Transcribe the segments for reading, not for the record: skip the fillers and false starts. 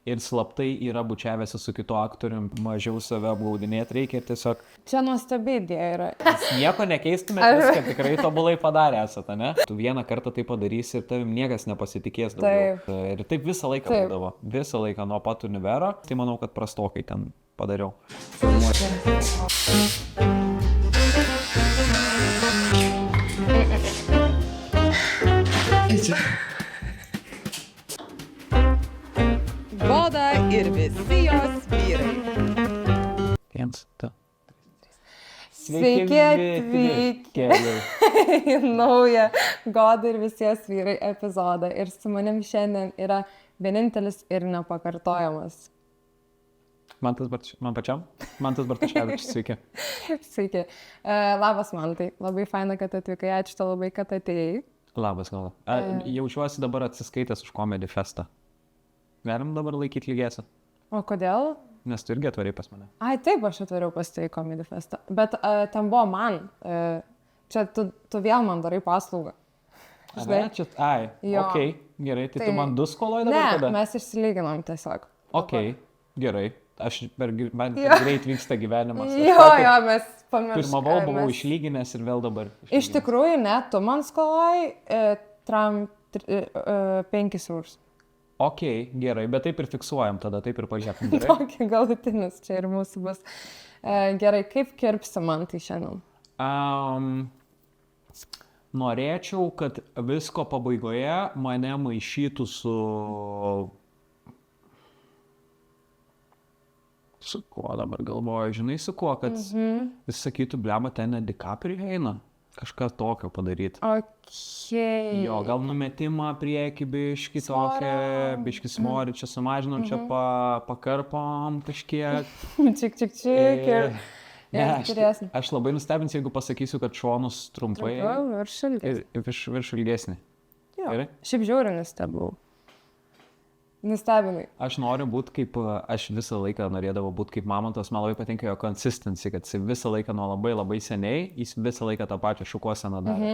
ir slaptai yra bučiavęsi su kitu aktorium, mažiau save apgaudinėti reikia ir tiesiog... Čia nuostabi idėja yra. Nieko nekeistumėt, viską tikrai tobulai padarę esate, ne? Tu vieną kartą tai padarysi ir tavim niekas nepasitikės daugiau. Taip. Ir taip visą laiką būdavo. Visą laiką nuo pat univero. Tai manau, kad prastokai ten padariau. Goda ir visi jos vyrai. Viens, tu. Sveiki atvykę į naują Goda ir visi jos vyrai epizodą. Ir su manim šiandien yra vienintelis ir nepakartojamas. Man pačiam? Mantas Bartaševičius, sveiki. Sveiki. Labas Mantai, labai faina, kad atvykai, ačiū tau labai, kad atėjai. Labas, gal. Jaučiuosi dabar atsiskaitęs už Comedy Festą. Galim dabar laikyti lygiesią? O kodėl? Nes tu irgi atvariai pas mane. Ai, taip, aš atvariau pas tai Comedy Festą. Bet ten buvo man. Čia tu vėl man darai paslaugą. Žinai? Ai, Jo. okei, gerai, tai tu man du skoloj dabar Ne, tada? mes išsilyginom tiesiog. Okei, gerai. Man per greit vyksta gyvenimas. Aš Jo, tokį jo, mes pamiršome. Pirmavau, buvau išlyginęs ir vėl dabar. Iš tikrųjų, ne, tu man skolai 5 eurus. Okei, gerai, bet taip ir fiksuojam tada, taip ir pažiūrėkim. Gerai? Tokį galutinis čia ir mūsų bus. Gerai, kaip kirpsi man tai šiandien? Norėčiau, kad visko pabaigoje mane maišytų su kuo dabar galvoju, žinai, su kuo, kad vis sakytų, blema, ten DiCaprio eina. Kažką tokio padaryti. Okei. Jo, gal numetimą prieki biškį tokią, biškį svorį čia sumažinom, čia pakarpom kažkiek. Čik ir... Ne, turėsim. aš labai nustebinsiu, jeigu pasakysiu, kad šonus trumpai Virš ilgesnį. virš ilgesnį. Jo, Gerai? šiaip žiauriai nustebau. Nustebinai. Aš noriu būti kaip, aš visą laiką norėdavau būti kaip Mamontas, man labai patinka jo consistency, kad jis visą laiką nuo labai labai seniai, jis visą laiką tą pačią šukuoseną darė.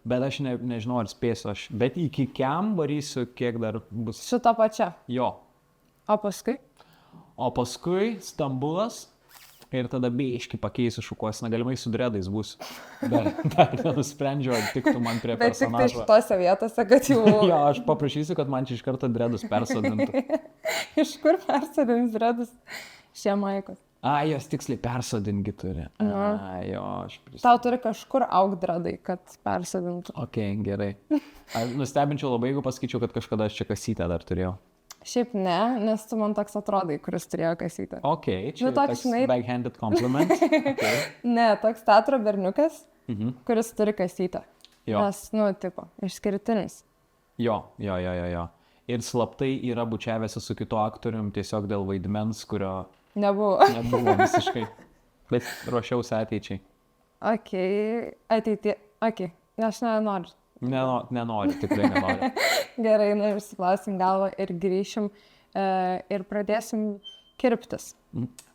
Bet aš nežinau, ar spėsiu aš, bet iki kiam varysiu, kiek dar bus. Su ta pačia. Jo. O paskui? O paskui Stambulas ir tada biškį pakeisiu šukuoseną, galimai su dredais būsiu. Bet dar nenusprendžiu, ar tiktų man prie Bet tik tai personažo. šitose vietose, kad jau... Jo, aš paprašysiu, kad man čia iš karto dredus persodintų. Iš kur persodins dredus? Šie maikos. Jos tiksliai persodingi turi. Jo, aš prisimenu. Tau turi kažkur aug dredai, kad persodintų. Okei, gerai. Nustebinčiau labai, jeigu pasakyčiau, kad kažkada aš čia kasytę dar turėjau. Šiaip ne, nes tu man toks atrodai, kuris turėjo kasytę. Okei, čia Nu, toks, toks žinai- backhanded compliment. Okay. Ne, toks teatro berniukas, kuris turi kasytę. Jo. Nes, nu, tipo, išskirtinis. Jo. Ir slaptai yra bučiavęsi su kitu aktorium tiesiog dėl vaidmens, kurio Nebuvo. nebuvo visiškai. Bet ruošiausi ateičiai. Okei, ateitie. Okei, aš nenoriu. Nenoriu, tikrai nenoriu. Gerai, na, išsiklausim galvą ir grįšim ir pradėsim kirptis.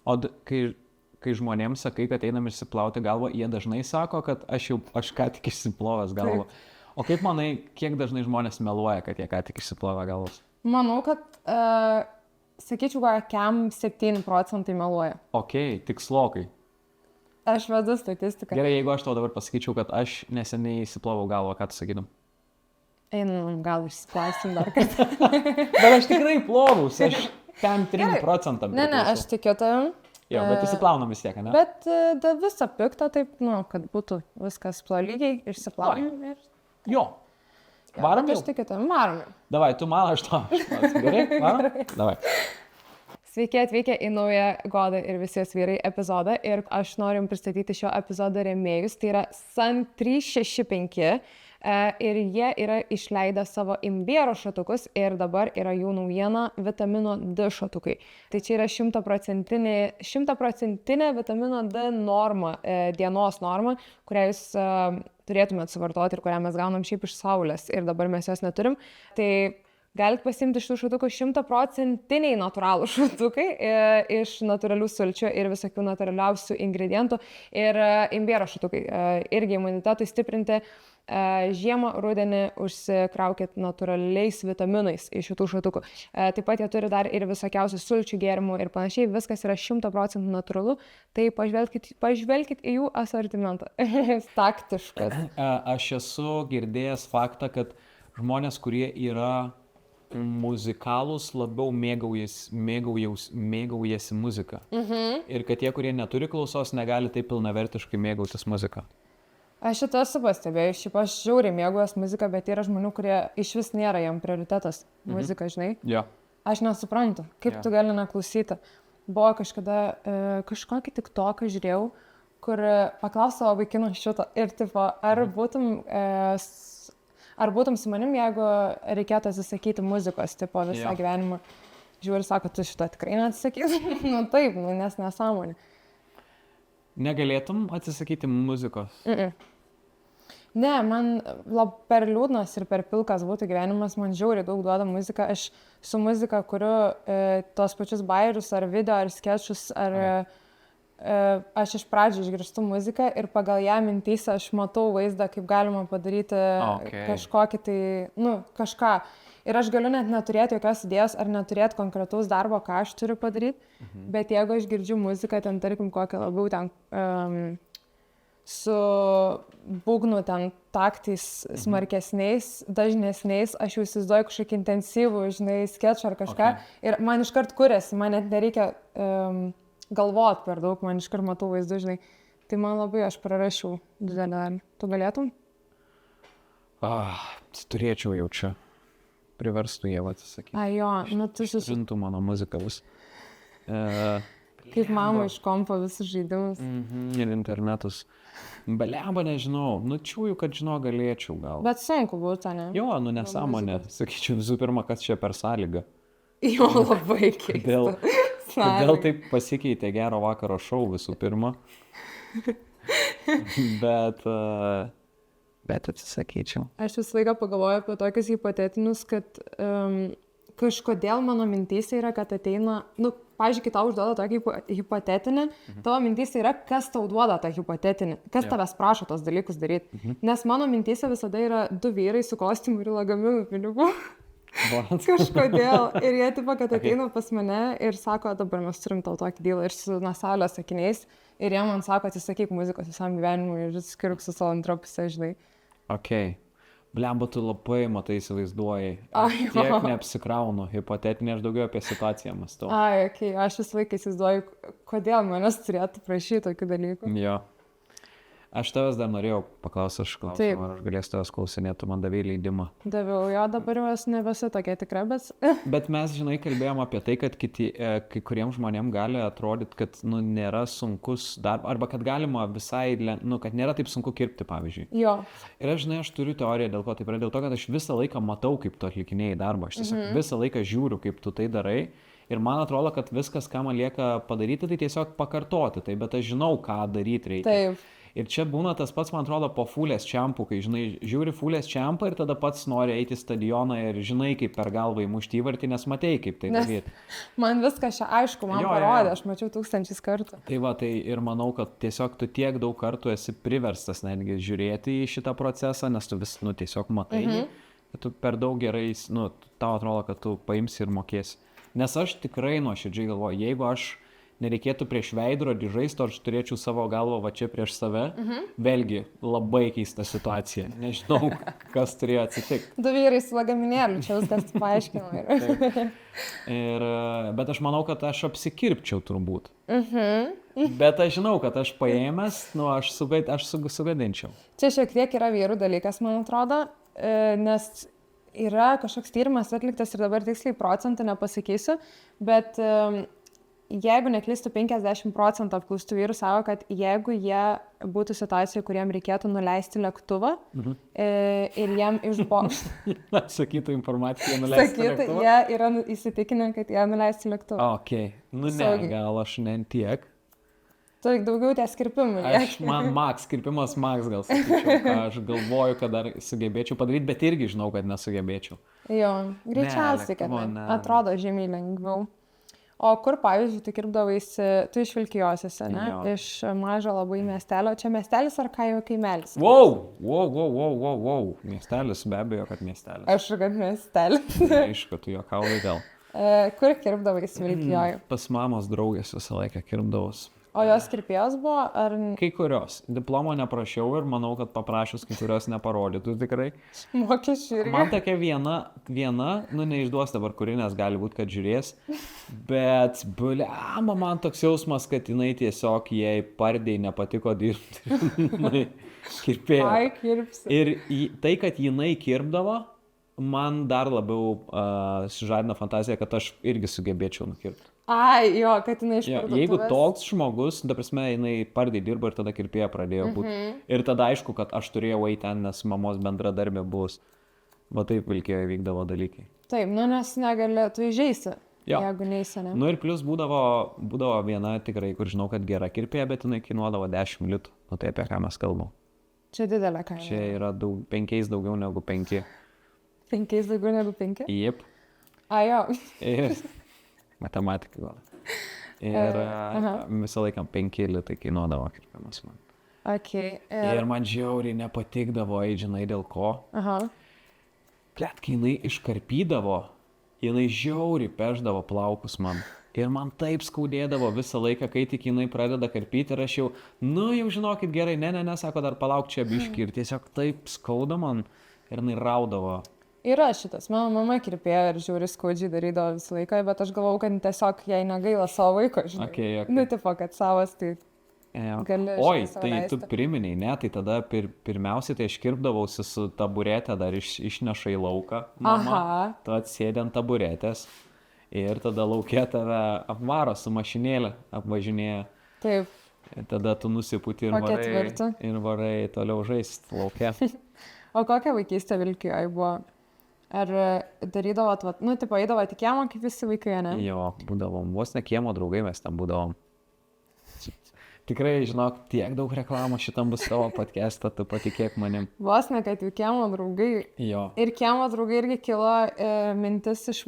O kai žmonėms sakai, kad einam išsiplauti galvą, jie dažnai sako, kad aš ką tik išsiplovęs galvą. O kaip manai, kiek dažnai žmonės meluoja, kad jie ką tik išsiplovę galvos? Manau, kad, sakyčiau, kokiam 7% meluoja. Okei, tikslokai. Aš vedu statistiką. Gerai, jeigu aš tau dabar pasakyčiau, kad aš neseniai įsiplovau galvą, ką tu sakytum? Einam, gal išsiplausim dar kartą. Bet aš tikrai plovus, aš ten 3%. Ne, aš tikiu tavim. Jo, bet įsiplaunam vis tiek, ne? Bet dėl viso pikto taip, nu, kad būtų viskas plolygiai, išsiplaunam. Jo. Varom Bet jau? aš tikiu tavim, varom. Davai, tu man, aš tau. Gerai, varom? Davai. Sveiki atvykę į naują Goda ir visi jos vyrai epizodą ir aš noriu jums pristatyti šio epizodo rėmėjus, tai yra Sun 365 ir jie yra išleidę savo imbiero šatukus ir dabar yra jų naujiena vitamino D šatukai. Tai čia yra 100% vitamino D norma, dienos norma, kurią jūs turėtumėt suvartoti ir kurią mes gaunam šiaip iš saulės ir dabar mes jos neturim. Tai galit pasimti iš tų šatukų 100% natūralų šatukai iš natūralių sulčių ir visokių natūraliausių ingredientų ir imbiero šatukai irgi imunitetui stiprinti Žiemą, rudenį užsikraukit natūraliais vitaminais iš šitų šatukų. Taip pat jie turi dar ir visokiausių sulčių gėrimų ir panašiai. Viskas yra 100% natūralu. Tai pažvelkit į jų asortimentą. Taktiškas. Aš esu girdėjęs faktą, kad žmonės, kurie yra muzikalūs, labiau mėgaujasi muziką. Ir kad tie, kurie neturi klausos, negali taip pilnavertiškai mėgautis muziką. Aš šitą esu pastebėjus, šiaip aš žiauriai mėgaujuos muziką, bet yra žmonių, kurie iš vis nėra jam prioritetas muzika, žinai. Ja. Aš nesuprantu, kaip tu gali neklausyti. Buvo kažkada kažkokį TikToką žiūrėjau, kur paklausė savo vaikino šito ir tipo, ar būtum su manim, jeigu reikėtų atsisakyti muzikos, tipo, visą gyvenimą. Žiūri, sako, tu šito tikrai neatsisakysi. Nu taip, nes nesąmonė. Negalėtum atsisakyti muzikos? Ne, man per liūdnas ir per pilkas būtų gyvenimas, man žiauriai daug duoda muzika. Aš su muzika kuriu tos pačius bairius, ar video, ar skečus, aš iš pradžių išgirstu muziką ir pagal ją mintyse aš matau vaizdą, kaip galima padaryti kažkokį tai, kažką. Ir aš galiu net neturėti jokios idėjos ar neturėti konkretaus darbo, ką aš turiu padaryti, bet jeigu aš girdžiu muziką, ten tarkim kokią labiau ten su būgnu ten taktais smarkesniais, dažnesniais, aš jau įsivaizduoju kažkokį intensyvų, žinai, skečą ar kažką ir man iškart kuriasi, man net nereikia galvot per daug, man iškart matau vaizdu, žinai, tai man labai aš prarašiau didelę dalį. Tu galėtum? Turėčiau jau čia. Priverstų jie atsisakyti. Tu Žintų mano muziką vis. Kaip mama iš kompo visus žaidimus. Ir internetus. Blemba, nežinau. Čiūju, kad galėčiau gal. Bet sunku būtų, ne? Jo, nesąmonė. Sakyčiau, visų pirma, kas čia per sąlygą. Jo, labai keista. Kodėl taip pasikeitė gero vakaro šou visų pirma. Bet atsisakyčiau. Aš visą laiką pagalvoju apie tokius hipotetinius, kad kažkodėl mano mintyse yra, kad ateina, pavyzdžiui, kai tau užduoda tokį hipotetinį, tavo mintyse yra, kas tau duoda tą hipotetinį, kas tavęs prašo tos dalykus daryti. Nes mano mintyse visada yra 2 vyrai su kostiumu ir lagaminu pinigų. Kažkodėl. Ir jie tipo, kad ateina pas mane ir sako, dabar mes turim tau tokį dylą ir su nasalio sakiniais. Ir jie man sako, atsisakyk muzikos visam gyvenimui ir skirk su savo antrą pusę, žinai. Blemba, tu labai matai įsivaizduoji. Tiek neapsikraunu. Hipotetinė, aš daugiau apie situaciją mąstau. Aš visą laiką įsivaizduoju, kodėl manęs turėtų prašyti tokių dalykų. Jo. Aš tavęs dar norėjau paklausti, ar aš galėsiu tavęs klausinėti, tu man davai leidimą. Daviau, dabar jau esu nebesu tokia tikra, bet... Bet mes, žinai, kalbėjom apie tai, kad kai kuriems žmonėms gali atrodyti, kad nėra sunkus darbas, arba kad galima visai, kad nėra taip sunku kirpti, pavyzdžiui. Jo. Ir aš turiu teoriją, dėl ko taip yra, dėl to, kad aš visą laiką matau, kaip tu atlikinėjai darbą. Aš tiesiog visą laiką žiūriu, kaip tu tai darai. Ir man atrodo, kad viskas, ką man lieka padaryti, tai tiesiog pakartoti. Tai, bet aš žinau, ką daryti reikia. Taip. Ir čia būna tas pats, man atrodo, po Fulės čempų, kai, žinai, žiūri Fulės čempą ir tada pats nori eiti į stadioną ir žinai, kaip per galvą įmušti įvartį, nes matei, kaip tai daryti. Man viskas čia aišku, man parodė, aš mačiau 1000 kartų. Tai va, tai ir manau, kad tiesiog tu tiek daug kartų esi priverstas netgi žiūrėti į šitą procesą, nes tu vis, tiesiog matai, kad tu per daug gerai, tau atrodo, kad tu paimsi ir mokėsi. Nes aš tikrai nuoširdžiai galvoju, jeigu aš nereikėtų prieš veidrodį žaisti, aš turėčiau savo galvą va čia prieš save. Vėlgi, labai keista situacija. Nežinau, kas turėjo atsitikti. 2 vyrai su lagaminėliu, čia viskas paaiškinama. Bet aš manau, kad aš apsikirpčiau turbūt. Bet aš žinau, kad aš paėmęs, aš sugadinčiau. Čia šiek tiek yra vyrų dalykas, man atrodo, nes yra kažkoks tyrimas atliktas ir dabar tiksliai procentą nepasakysiu, bet jeigu neklystu, 50% apklaustų vyrų savo, kad jeigu jie būtų situacijoje, kuriem reikėtų nuleisti lėktuvą ir jiem išbokšti. Sakytų informaciją nuleisti lėktuvą? Sakytų, jie yra įsitikinę, kad jie nuleisti lėktuvą. Gal aš ne tiek. Tai daugiau tie skirpimai. Skirpimas gal sakyčiau, ką aš galvoju, kad dar sugebėčiau padaryti, bet irgi žinau, kad nesugebėčiau. Jo, greičiausiai, kad atrodo žymiai lengviau. O kur, pavyzdžiui, tu kirpdavaisi, tu iš Vilkijosiuose, ne? Jo. Iš mažo labai miestelio. Čia miestelis ar kaimelis? Wow. Miestelis, be abejo, kad miestelis. Aš, kad miestelis. Aišku, tu juokauji gal. Kur kirpdavaisi Vilkijoje? Pas mamos draugės visą laiką kirpdavos. O jos kirpėjos buvo, ar... Kai kurios. Diplomo neprašiau ir manau, kad paprašius kai kurios neparodytų tikrai. Mokesčių irgi? Man tokia viena, neišduos dabar kuri, nes gali būti, kad žiūrės, bet, man toks jausmas, kad jinai tiesiog jai pardėj nepatiko dirbti. Kirpėjo. Ai, kirpsi. Ir tai, kad jinai kirpdavo, man dar labiau sužadina fantaziją, kad aš irgi sugebėčiau nukirpti. Ai, jo, kad jinai iš Ja, parduotuvės. jeigu toks žmogus, ta prasme, jinai pardėj dirbo ir tada kirpėja pradėjo būti. Ir tada aišku, kad aš turėjau eiti ten, nes mamos bendradarbė bus. Va taip Vilkijoje vykdavo dalykai. Taip, nes negali, tu įžeisi, Jo. jeigu neįsi, ne? Nu ir plus būdavo viena tikrai, kur žinau, kad gera kirpėja, bet jinai kainuodavo 10 litų. Nu tai apie ką mes kalbam. Čia didelė kaina. Čia yra 5 daugiau negu 5. 5 daugiau negu 5? Jep. Ai, jo. Ir matematika gal. Ir visą laiką 5 litai kainuodavo kirpimas man. Okay. Ir man žiauriai nepatikdavo, žinai dėl ko. Aha. Plet, kai jinai iškarpydavo, jinai žiauriai peždavo plaukus man. Ir man taip skaudėdavo visą laiką, kai tik jinai pradeda karpyti ir aš jau, jau žinokit gerai, ne, sako, dar palauk čia biškį. Ir tiesiog taip skauda man ir jinai raudavo. Yra šitas, mano mama kirpėjo ir žiūri skaudžiai darydavo visą laiką, bet aš galvau, kad tiesiog jai negaila savo vaiko, žinai. Okay. Nu, tipo, kad savas, tai gali... Oi, tai tu priminiai, ne, tai tada pirmiausiai tai aš kirpdavausi su taburetė, dar išneša į lauką. Mama, Aha. tu atsėdi ant taburetės ir tada laukė tave apvaro su mašinėlė, apvažinėja. Taip. Ir tada tu nusiputi ir varai toliau žaisti lauke. O kokia vaikystė Vilkijoje buvo? Ar darydavot, tipo, eidavot į kiemą kaip visi vaikai, ne? Jo, būdavom, vos ne kiemo draugai mes ten būdavom. Tikrai, žinok, tiek daug reklamų šitam bus tavo podcast'ą, tu patikėk manim. Vos ne, kad jų kiemo draugai. Jo. Ir kiemo draugai irgi kilo mintis iš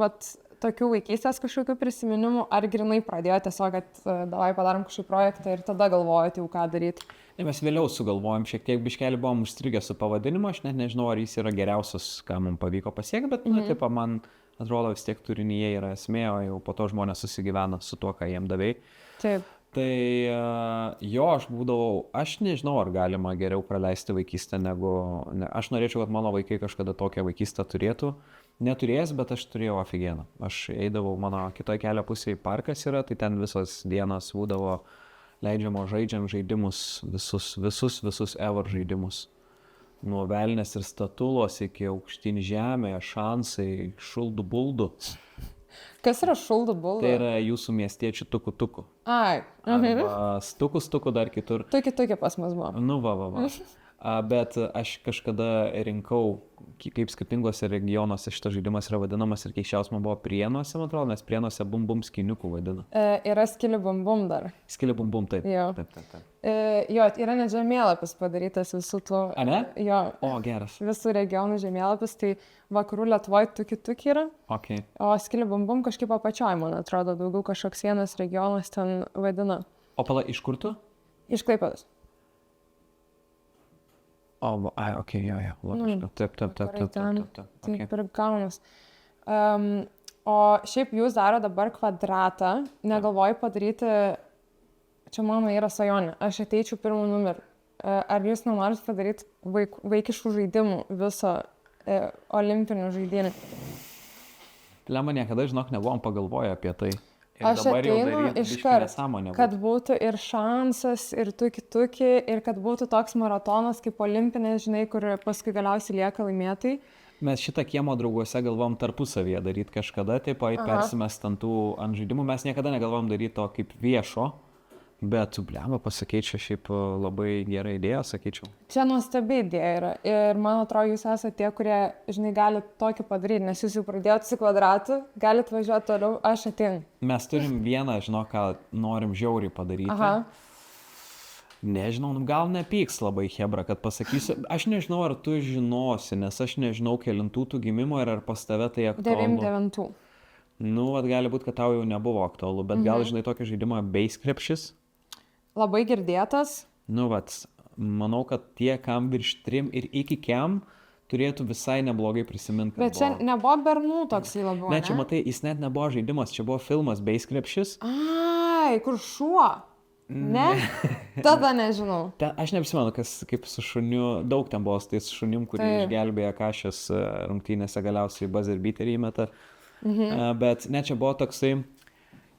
tokių vaikystės kažkokių prisiminimų, ar grinai pradėjo tiesiog, kad davai padarom kažkokį projektą ir tada galvojate jau ką daryti. Mes vėliau sugalvojom, šiek tiek biškelį buvom užstrigę su pavadinimu, aš net nežinau, ar jis yra geriausias, ką mums pavyko pasiekti, bet, tipo, man atrodo, vis tiek turinyje yra esmė, o jau po to žmonės susigyvena su tuo, ką jiem davei. Taip. Tai aš nežinau, ar galima geriau praleisti vaikystę negu... Aš norėčiau, kad mano vaikai kažkada tokią vaikystę turėtų. Neturės, bet aš turėjau aфиgeną. Aš eidavau, mano kitoje kelio pusėje parkas yra, tai ten visos dienos būdavo leidžiamo žaidžiam žaidimus, visus ever žaidimus. Nuo velnės ir statulos iki aukštyn žemėje, šansai, šuldų buldų. Kas yra šuldų buldų? Tai yra jūsų miestiečių tuku. Ai. Stuku dar kitur. Tuki pas mus buvo. Nu, va. Bet aš kažkada rinkau, kaip skirtingose regionuose šitas žaidimas yra vadinamas ir keisčiausias man buvo Prienuose, man atrodo, nes Prienuose bum skiniukų vadina. Yra skili bum dar. Skili bum, taip. Jo. Taip. Jo, yra net žemėlapis padarytas visų tų... A, ne? Jo. O, geras. Visų regionų žemėlapis, tai vakarų Lietuvoje tuki yra. Okay. O skili bum kažkaip apačioj, man atrodo, daugiau kažkoks vienas regionas ten vadina. O pala, iš kur tu? Iš Klaipėdos. O, okei, jo, logiška. Taip. Taip ir gaunas. O šiaip jūs daro dabar kvadratą, negalvoju padaryti, čia mano yra svajonė, aš ateičiau pirmų numerį. Ar jūs nenorit padaryti vaikiškų žaidimų viso olimpinių žaidynų? Lema niekada, žinok, nebuvom pagalvoję apie tai. Ir aš ateinu iškart, kad būtų ir šansas, ir tuki, ir kad būtų toks maratonas kaip olimpinės, žinai, kur paskui galiausiai lieka laimėtai. Mes šitą kiemo drauguose galvom tarpusavyje daryti kažkada, taip persimest ant žaidimų. Mes niekada negalvom daryti to kaip viešo, bet, blemba, pasakėčiau, šiaip labai gera idėja, sakyčiau. Čia nuostabi idėja yra ir man atrodo, jūs esate tie, kurie, žinai, gali tokį padaryti, nes jūs jau pradėjote su kvadratu, galite važiuoti toliau, aš ateinu. Mes turim vieną, žinau, ką norim žiauriai padaryti. Aha. Nežinau, gal nepyks labai Hebra, kad pasakysiu, aš nežinau, ar tu žinosi, nes aš nežinau, kelintų tų gimimo ir ar pas tave tai aktualu. 99. Nu, vat gali būti, kad tau jau nebuvo aktualu, bet gal žinai tokį žaidimą Base krepšis? Labai girdėtas. Nu, vat, manau, kad tie, kam virš 3 ir iki kem, turėtų visai neblogai prisiminti. Bet čia nebuvo bernų toksai labiau. Ne, čia matai, jis net nebuvo žaidimas, čia buvo filmas Base krepšis. Ai, kur šuo? Ne? Tada nežinau. Aš neprisimenu, kaip su šuniu, daug ten buvo su tais šunim, kurį išgelbėjo Kašės rungtynėse galiausiai buzzer beaterį įmeta. Bet ne, čia buvo toksai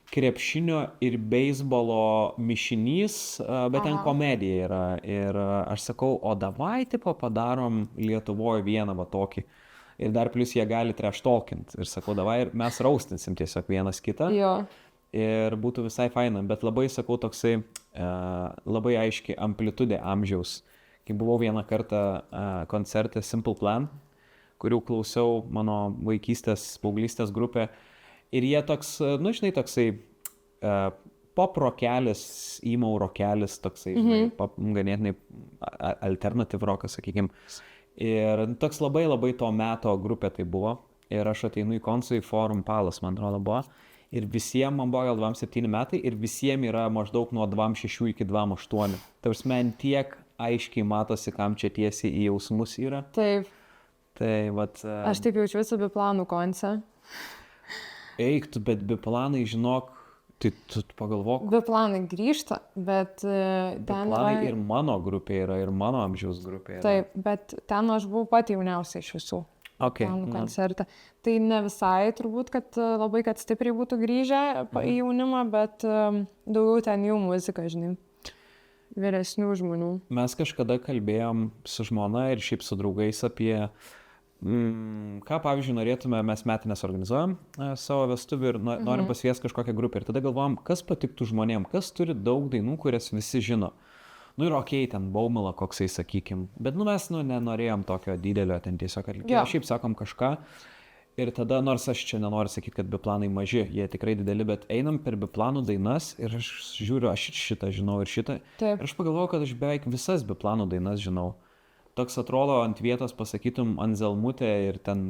krepšinio ir beisbolo mišinys, bet ten komedija yra. Ir aš sakau, o davai tipo padarom Lietuvoje vieną va tokį. Ir dar plus jie gali trash talkint. Ir sakau, davai ir mes raustinsim tiesiog vienas kitą. Jo. Ir būtų visai faina, bet labai, sakau, toksai labai aiški amplitudė amžiaus. Kai buvau vieną kartą koncerte Simple Plan, kurių klausiau mano vaikystės, paauglystės grupė, ir jie toks, nu, žinai, toksai pop rockelis, emo rockelis, toksai, žinai, ganėtinai alternative rockas, sakykime. Ir toks labai labai to meto grupė tai buvo. Ir aš ateinu į koncą į Forum Palace, man atrodo, buvo. Ir visiems, man buvo gal 27 metai, ir visiems yra maždaug nuo 26 iki 28. Tavs men tiek aiškiai matosi, kam čia tiesiai į jausmus yra. Taip. Tai vat... Aš taip jaučiuosi biplanų konce. Eik tu, bet biplanai, žinok, tai tu pagalvok. Biplanai grįžta, bet ten Biplanai yra... ir mano grupė yra, ir mano amžiaus grupė yra. Taip, bet ten aš buvau pati jauniausia iš visų. Planų koncertą. Tai ne visai turbūt, kad labai kad stipriai būtų grįžę į jaunimą, bet daugiau ten jų muzika, žinai, vyresnių žmonių. Mes kažkada kalbėjom su žmona ir šiaip su draugais apie, ką pavyzdžiui norėtume, mes metinės organizuojam savo vestuvių ir norim pasikviesti kažkokią grupę. Ir tada galvojam, kas patiktų žmonėm, kas turi daug dainų, kurias visi žino. Nu ir okei, ten Baumila koksai, sakykim, bet mes nenorėjom tokio didelio ten tiesiog atlikėjo, šiaip sakom kažką ir tada, nors aš čia nenoriu sakyti, kad biplanai maži, jie tikrai dideli, bet einam per biplanų dainas ir aš žiūriu, aš šitą žinau ir šitą. Taip. Ir aš pagalvoju, kad aš beveik visas biplanų dainas žinau. Toks atrodo ant vietos pasakytum Anzelmutė ir ten,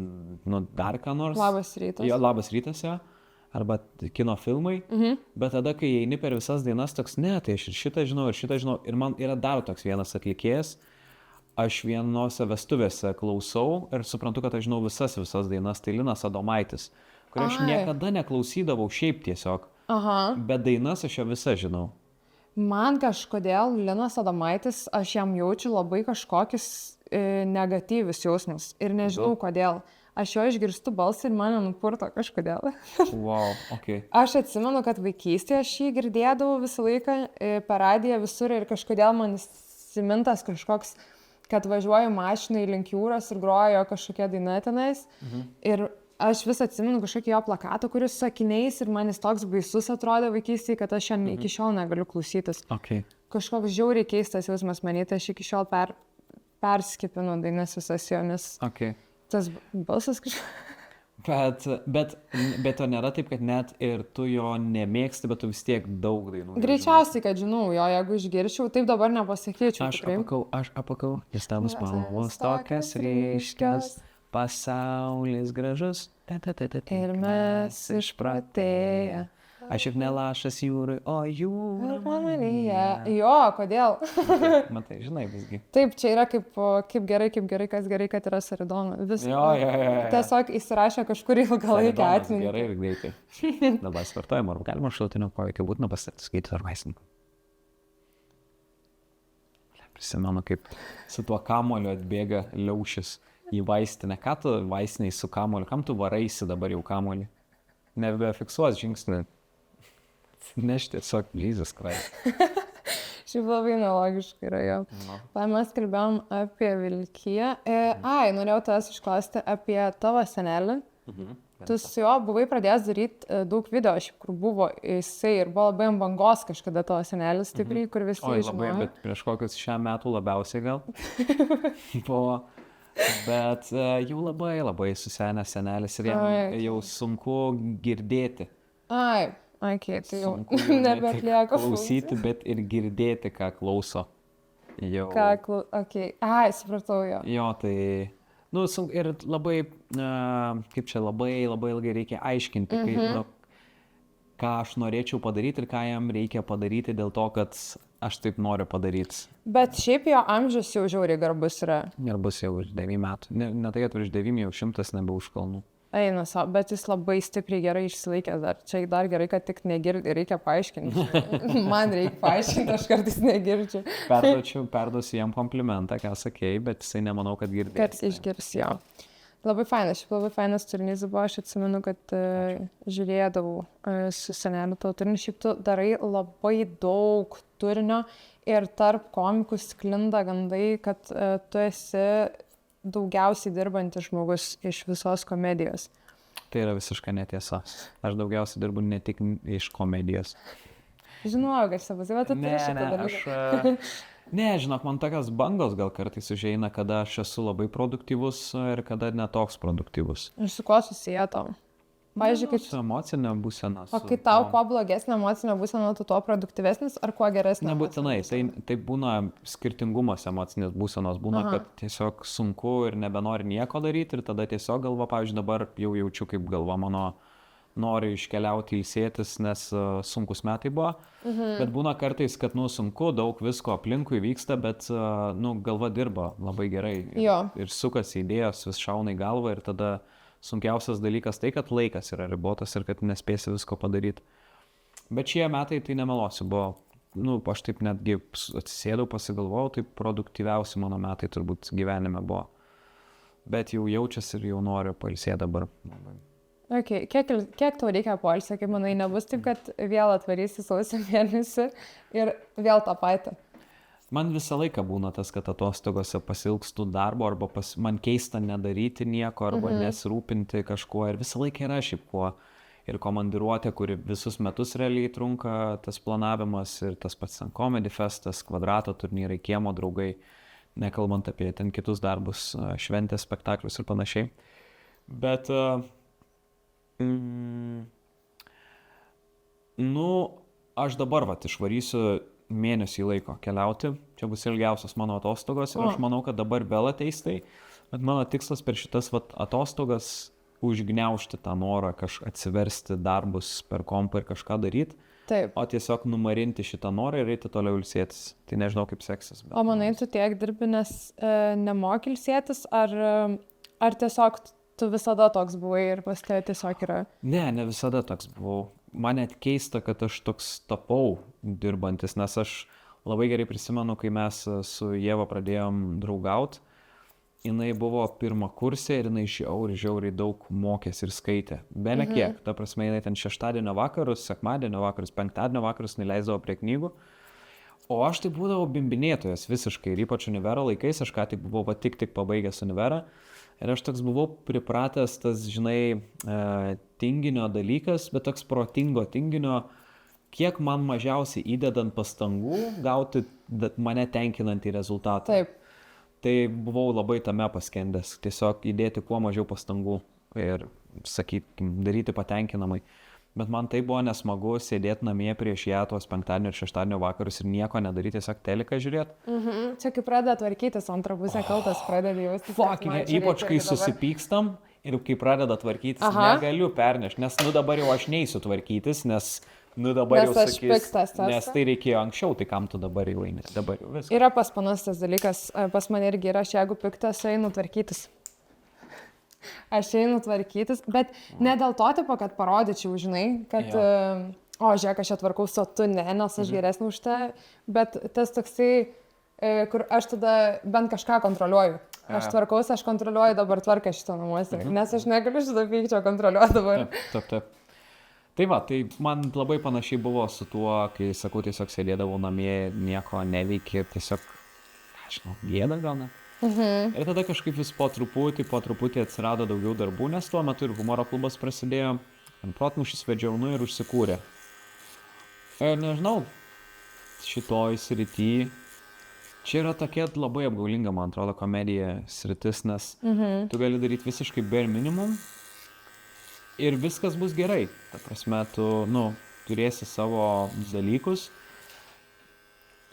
dar ką nors. Labas rytas. Jo, labas rytas, jo. Arba kino filmai, bet tada, kai eini per visas dainas, toks, ne, tai aš ir šitą žinau, ir man yra dar toks vienas atlikėjas, aš vienose vestuvėse klausau ir suprantu, kad aš žinau visas dainas, tai Linas Adomaitis, kur aš niekada neklausydavau šiaip tiesiog, bet dainas aš jo visą žinau. Man kažkodėl Linas Adomaitis, aš jam jaučiu labai kažkokius negatyvius jausmus ir nežinau kodėl. Aš jo išgirstu balsą ir mane nupurto kažkodėl. Wow, okay. Aš atsimenu, kad vaikystėje aš jį girdėdavau visą laiką per radiją visur ir kažkodėl man įsimintas kažkoks, kad važiuoju mašinai link jūros ir grojo kažkokia daina tenais. Ir aš vis atsimenu kažkokį jo plakatą, kuris sakiniais ir man jis toks baisus atrodė vaikystėje, kad aš jam iki šiol negaliu klausytis. Okay. Kažkoks žiauriai keistas jausmas manyti, aš iki šiol perskipinu dainas visas jo, nes... Okay. Tas balsas kažkaip. Bet to nėra taip, kad net ir tu jo nemėgsti, bet tu vis tiek daug dainų. Greičiausiai, kad žinau jo, jeigu išgirčiau, taip dabar nepasakyčiau. Aš apakau, jis tavus spalvos tokias ryškios, pasaulis gražus. Ir mes išprotėję. Aš ir nelašas jūrai, o jūra manyje. Jo, kodėl? Matai, žinai visgi. Taip, čia yra kaip gerai, kas gerai, kad yra Saridona. Jo. Tiesiog įsirašė kažkur ilgalaikę atmintį. Gerai ir greitai. Dabar svartojama, ar galima šalutinio poveikio būtina pasiskaityti ar vaistininkų. Prisimenu, kaip su tuo kamoliu atbėga Liaušis į vaistinę. Ką tu vaistiniai su kamoliu? Kam tu varaisi dabar jau kamolį? Nebefiksuos žingsnį. Neš tiesiog, Jesus Christ. Šiaip labai nelogiškai yra jo. Mes kalbėjom apie Vilkiją. Norėjau tavęs išklausti apie tavo senelį. Tu su juo buvai pradėjęs daryti daug video, kur buvo jisai ir buvo labai ant bangos kažkada tavo senelis stipriai, kur visi žinojo. Labai, bet prieš kokius šią metų labiausiai gal. Buvo. Bet jau labai susenęs senelis ir jam jau sunku girdėti. Tai jau nebeatlieka klausyti, bet ir girdėti, ką klauso. Jau. Supratau jo. Jo, tai Nu, ir labai, kaip čia, labai ilgai reikia aiškinti, nu, ką aš norėčiau padaryti ir ką jam reikia padaryti dėl to, kad aš taip noriu padaryti. Bet šiaip jo amžius jau žiauriai garbus yra. Garbus jau už 9 metų. Ne tai, kad už 9 jau 100 nebe už kalnų. Eina savo, bet jis labai stipriai gerai išsilaikęs dar. Čia dar gerai, kad tik negirdi, reikia paaiškinti. Man reikia paaiškinti, aš kartais negirdžiu. Perduosiu jam komplimentą, ką sakėjai, bet jisai nemanau, kad girdės. Kad išgirs jo. Labai fainas, šiaip labai fainas turinys buvo, aš atsimenu, kad žiūrėdavau su seneliu tavo turinį, šiaip tu darai labai daug turinio ir tarp komikų sklinda gandai, kad tu esi daugiausiai dirbantis žmogus iš visos komedijos. Tai yra visiškai netiesa. Aš daugiausiai dirbu ne tik iš komedijos. Žinau, kad aš savus, bet tu turi šitą dalyką. Ne, žinok, man tokios bangos gal kartais užeina, kada aš esu labai produktyvus ir kada netoks produktyvus. Ir su kuo susiję tau? Pavyzdžiui, Su emocinė būsena. O kai tau kuo blogesnė emocinė būsena, tu tuo produktyvesnis ar kuo geresnė? Nebūtinai, tai būna skirtingumas emocinės būsenos, būna, kad tiesiog sunku ir nebenori nieko daryti ir tada tiesiog galva, pavyzdžiui, dabar jau jaučiu, kaip galva mano nori iškeliauti ilsėtis, nes sunkus metai buvo, bet būna kartais, kad, sunku, daug visko aplinkui vyksta, bet, galva dirba labai gerai ir sukasi idėjos, vis šauna į galvą ir tada sunkiausias dalykas tai, kad laikas yra ribotas ir kad nespėsi visko padaryti. Bet šie metai, tai nemelosiu, buvo, aš taip netgi atsisėdau, pasigalvojau, tai produktyviausi mano metai turbūt gyvenime buvo. Bet jau jaučiasi ir jau noriu pailsėti dabar. Okay. Kiek tau reikia poilsio, kaip manai, nebus taip, kad vėl atvarysi sausio mėnesį ir vėl tą patį? Man visą laiką būna tas, kad atostogose pasilgstų darbo arba man keista nedaryti nieko arba nesirūpinti kažkuo ir visą laiką yra šiaip kuo. Ir komandiruotė, kuri visus metus realiai trunka, tas planavimas ir tas pats Comedy Festas, Kvadrato turnyrai, Kiemo draugai, nekalbant apie ten kitus darbus, šventės, spektaklius ir panašiai. Bet, aš dabar išvarysiu mėnesį laiko keliauti, čia bus ilgiausias mano atostogos ir aš manau, kad dabar vėl ateis tai, bet mano tikslas per šitas atostogas užgniaužti tą norą atsiversti darbus per kompą ir kažką daryti, o tiesiog numarinti šitą norą ir eiti toliau ilsėtis. Tai nežinau, kaip seksis. Bet... O manai, tu tiek dirbi, nes nemoki ilsėtis, ar tiesiog tu visada toks buvai ir pas tave tiesiog yra? Ne visada toks buvau. Man net keista, kad aš toks tapau dirbantis, nes aš labai gerai prisimenu, kai mes su Ieva pradėjom draugauti, jinai buvo pirma kursė ir jinai žiauriai daug mokėsi ir skaitė. Bele kiek, ta prasme, jinai ten šeštadienio vakarus, sekmadienio vakarus, penktadienio vakarus leisdavo prie knygų, o aš tai būdavau bimbinėtojas visiškai ir ypač univero laikais, aš ką tik buvau tik pabaigęs univerą. Ir aš toks buvau pripratęs tas, žinai, tinginio dalykas, bet toks protingo tinginio, kiek man mažiausiai įdedant pastangų gauti mane tenkinantį rezultatą. Taip. Tai buvau labai tame paskendęs, tiesiog įdėti kuo mažiau pastangų ir, daryti patenkinamai. Bet man tai buvo nesmagu sėdėti namie prieš ją tuos penktadienio ir šeštadienio vakarus ir nieko nedaryti, tiesiog teliką žiūrėti. Čia kai pradeda tvarkytis, antrą pusę kaltas pradeda jaustis. Ypač kai susipykstam ir kai pradeda tvarkytis, negaliu pernešti, nes dabar jau aš neįsiu tvarkytis, nes dabar jau sakys, piktas, nes tai reikėjo anksčiau, tai kam tu dabar jau eini, dabar jau viskas. Yra pas panas tas dalykas, pas mane irgi yra, aš jeigu piktas, einu tvarkytis. Aš einu tvarkytis, bet ne dėl to, tipo, kad parodyčiau, žinai, kad, žiūrėk, aš atvarkau, o tu ne, nes aš geresnė už tą, bet tas toksai, kur aš tada bent kažką kontroliuoju. Aš tvarkausi, aš kontroliuoju dabar tvarką šitą namuose, nes aš negaliu šitą pykčio kontroliuoti dabar. Taip. Tai va, tai man labai panašiai buvo su tuo, kai, sakau, tiesiog sėdėdavau namie, nieko neveikė, tiesiog, gėda gal net. Ir tada kažkaip vis po truputį atsirado daugiau darbų, nes tuo metu ir humoro klubas prasidėjo, protmūšis vedžiau, ir užsikūrė. Ir nežinau, šitoj srity, čia yra tokia labai apgaulinga, man atrodo, komedija sritis, nes tu gali daryti visiškai bare minimum ir viskas bus gerai. Ta prasme, tu, turėsi savo dalykus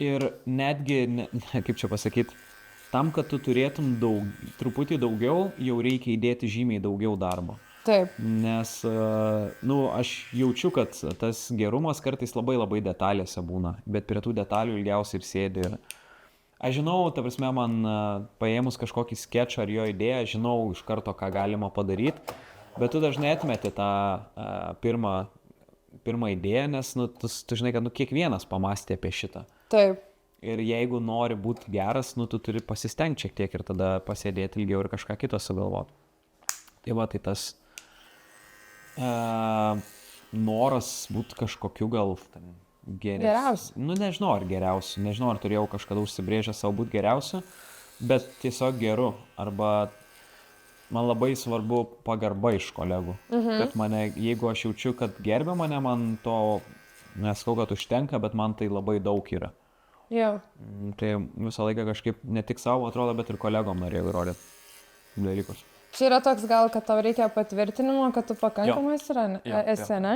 ir netgi, kaip čia pasakyti, tam, kad tu turėtum truputį daugiau, jau reikia įdėti žymiai daugiau darbo. Taip. Nes, aš jaučiu, kad tas gerumas kartais labai labai detalėse būna, bet prie tų detalių ilgiausiai ir sėdi. Ir aš žinau, ta prasme, man paėmus kažkokį skečą ar jo idėją, žinau iš karto, ką galima padaryti, bet tu dažnai atmeti tą pirmą idėją, nes tu žinai, kad kiekvienas pamastė apie šitą. Taip. Ir jeigu nori būti geras, tu turi pasistengti šiek tiek ir tada pasėdėti ilgiau ir kažką kito sugalvoti. Tai va, tai tas noras būti kažkokiu gal geriausiu. Nežinau, ar geriausiu. Nežinau, ar turėjau kažkada užsibrėžę savo būti geriausiu, bet tiesiog geru. Arba man labai svarbu pagarba iš kolegų. Kad jeigu aš jaučiu, kad gerbia mane, man to, neskau, kad užtenka, bet man tai labai daug yra. Jo. Tai visą laiką kažkaip ne tik savo atrodo, bet ir kolegom norėjau įrodyti dalykus. Čia yra toks gal, kad tau reikia patvirtinimo, kad tu pakankamai esi, ne?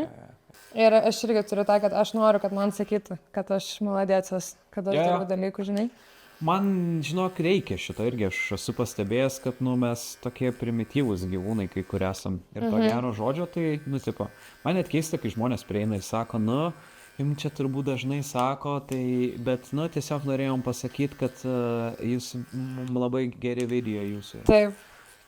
Ir aš irgi turiu tą, kad aš noriu, kad man sakytų, kad aš maladėcas, kad aš darau dalykų, žinai. Man, žinok, reikia šito irgi, aš esu pastebėjęs, kad mes tokie primityvūs gyvūnai, kai kur esam. Ir to gero žodžio, tai, man net keista, kai žmonės prieina ir sako, jums čia turbūt dažnai sako, bet, tiesiog norėjom pasakyti, kad jūs labai geri video jūsų. Taip.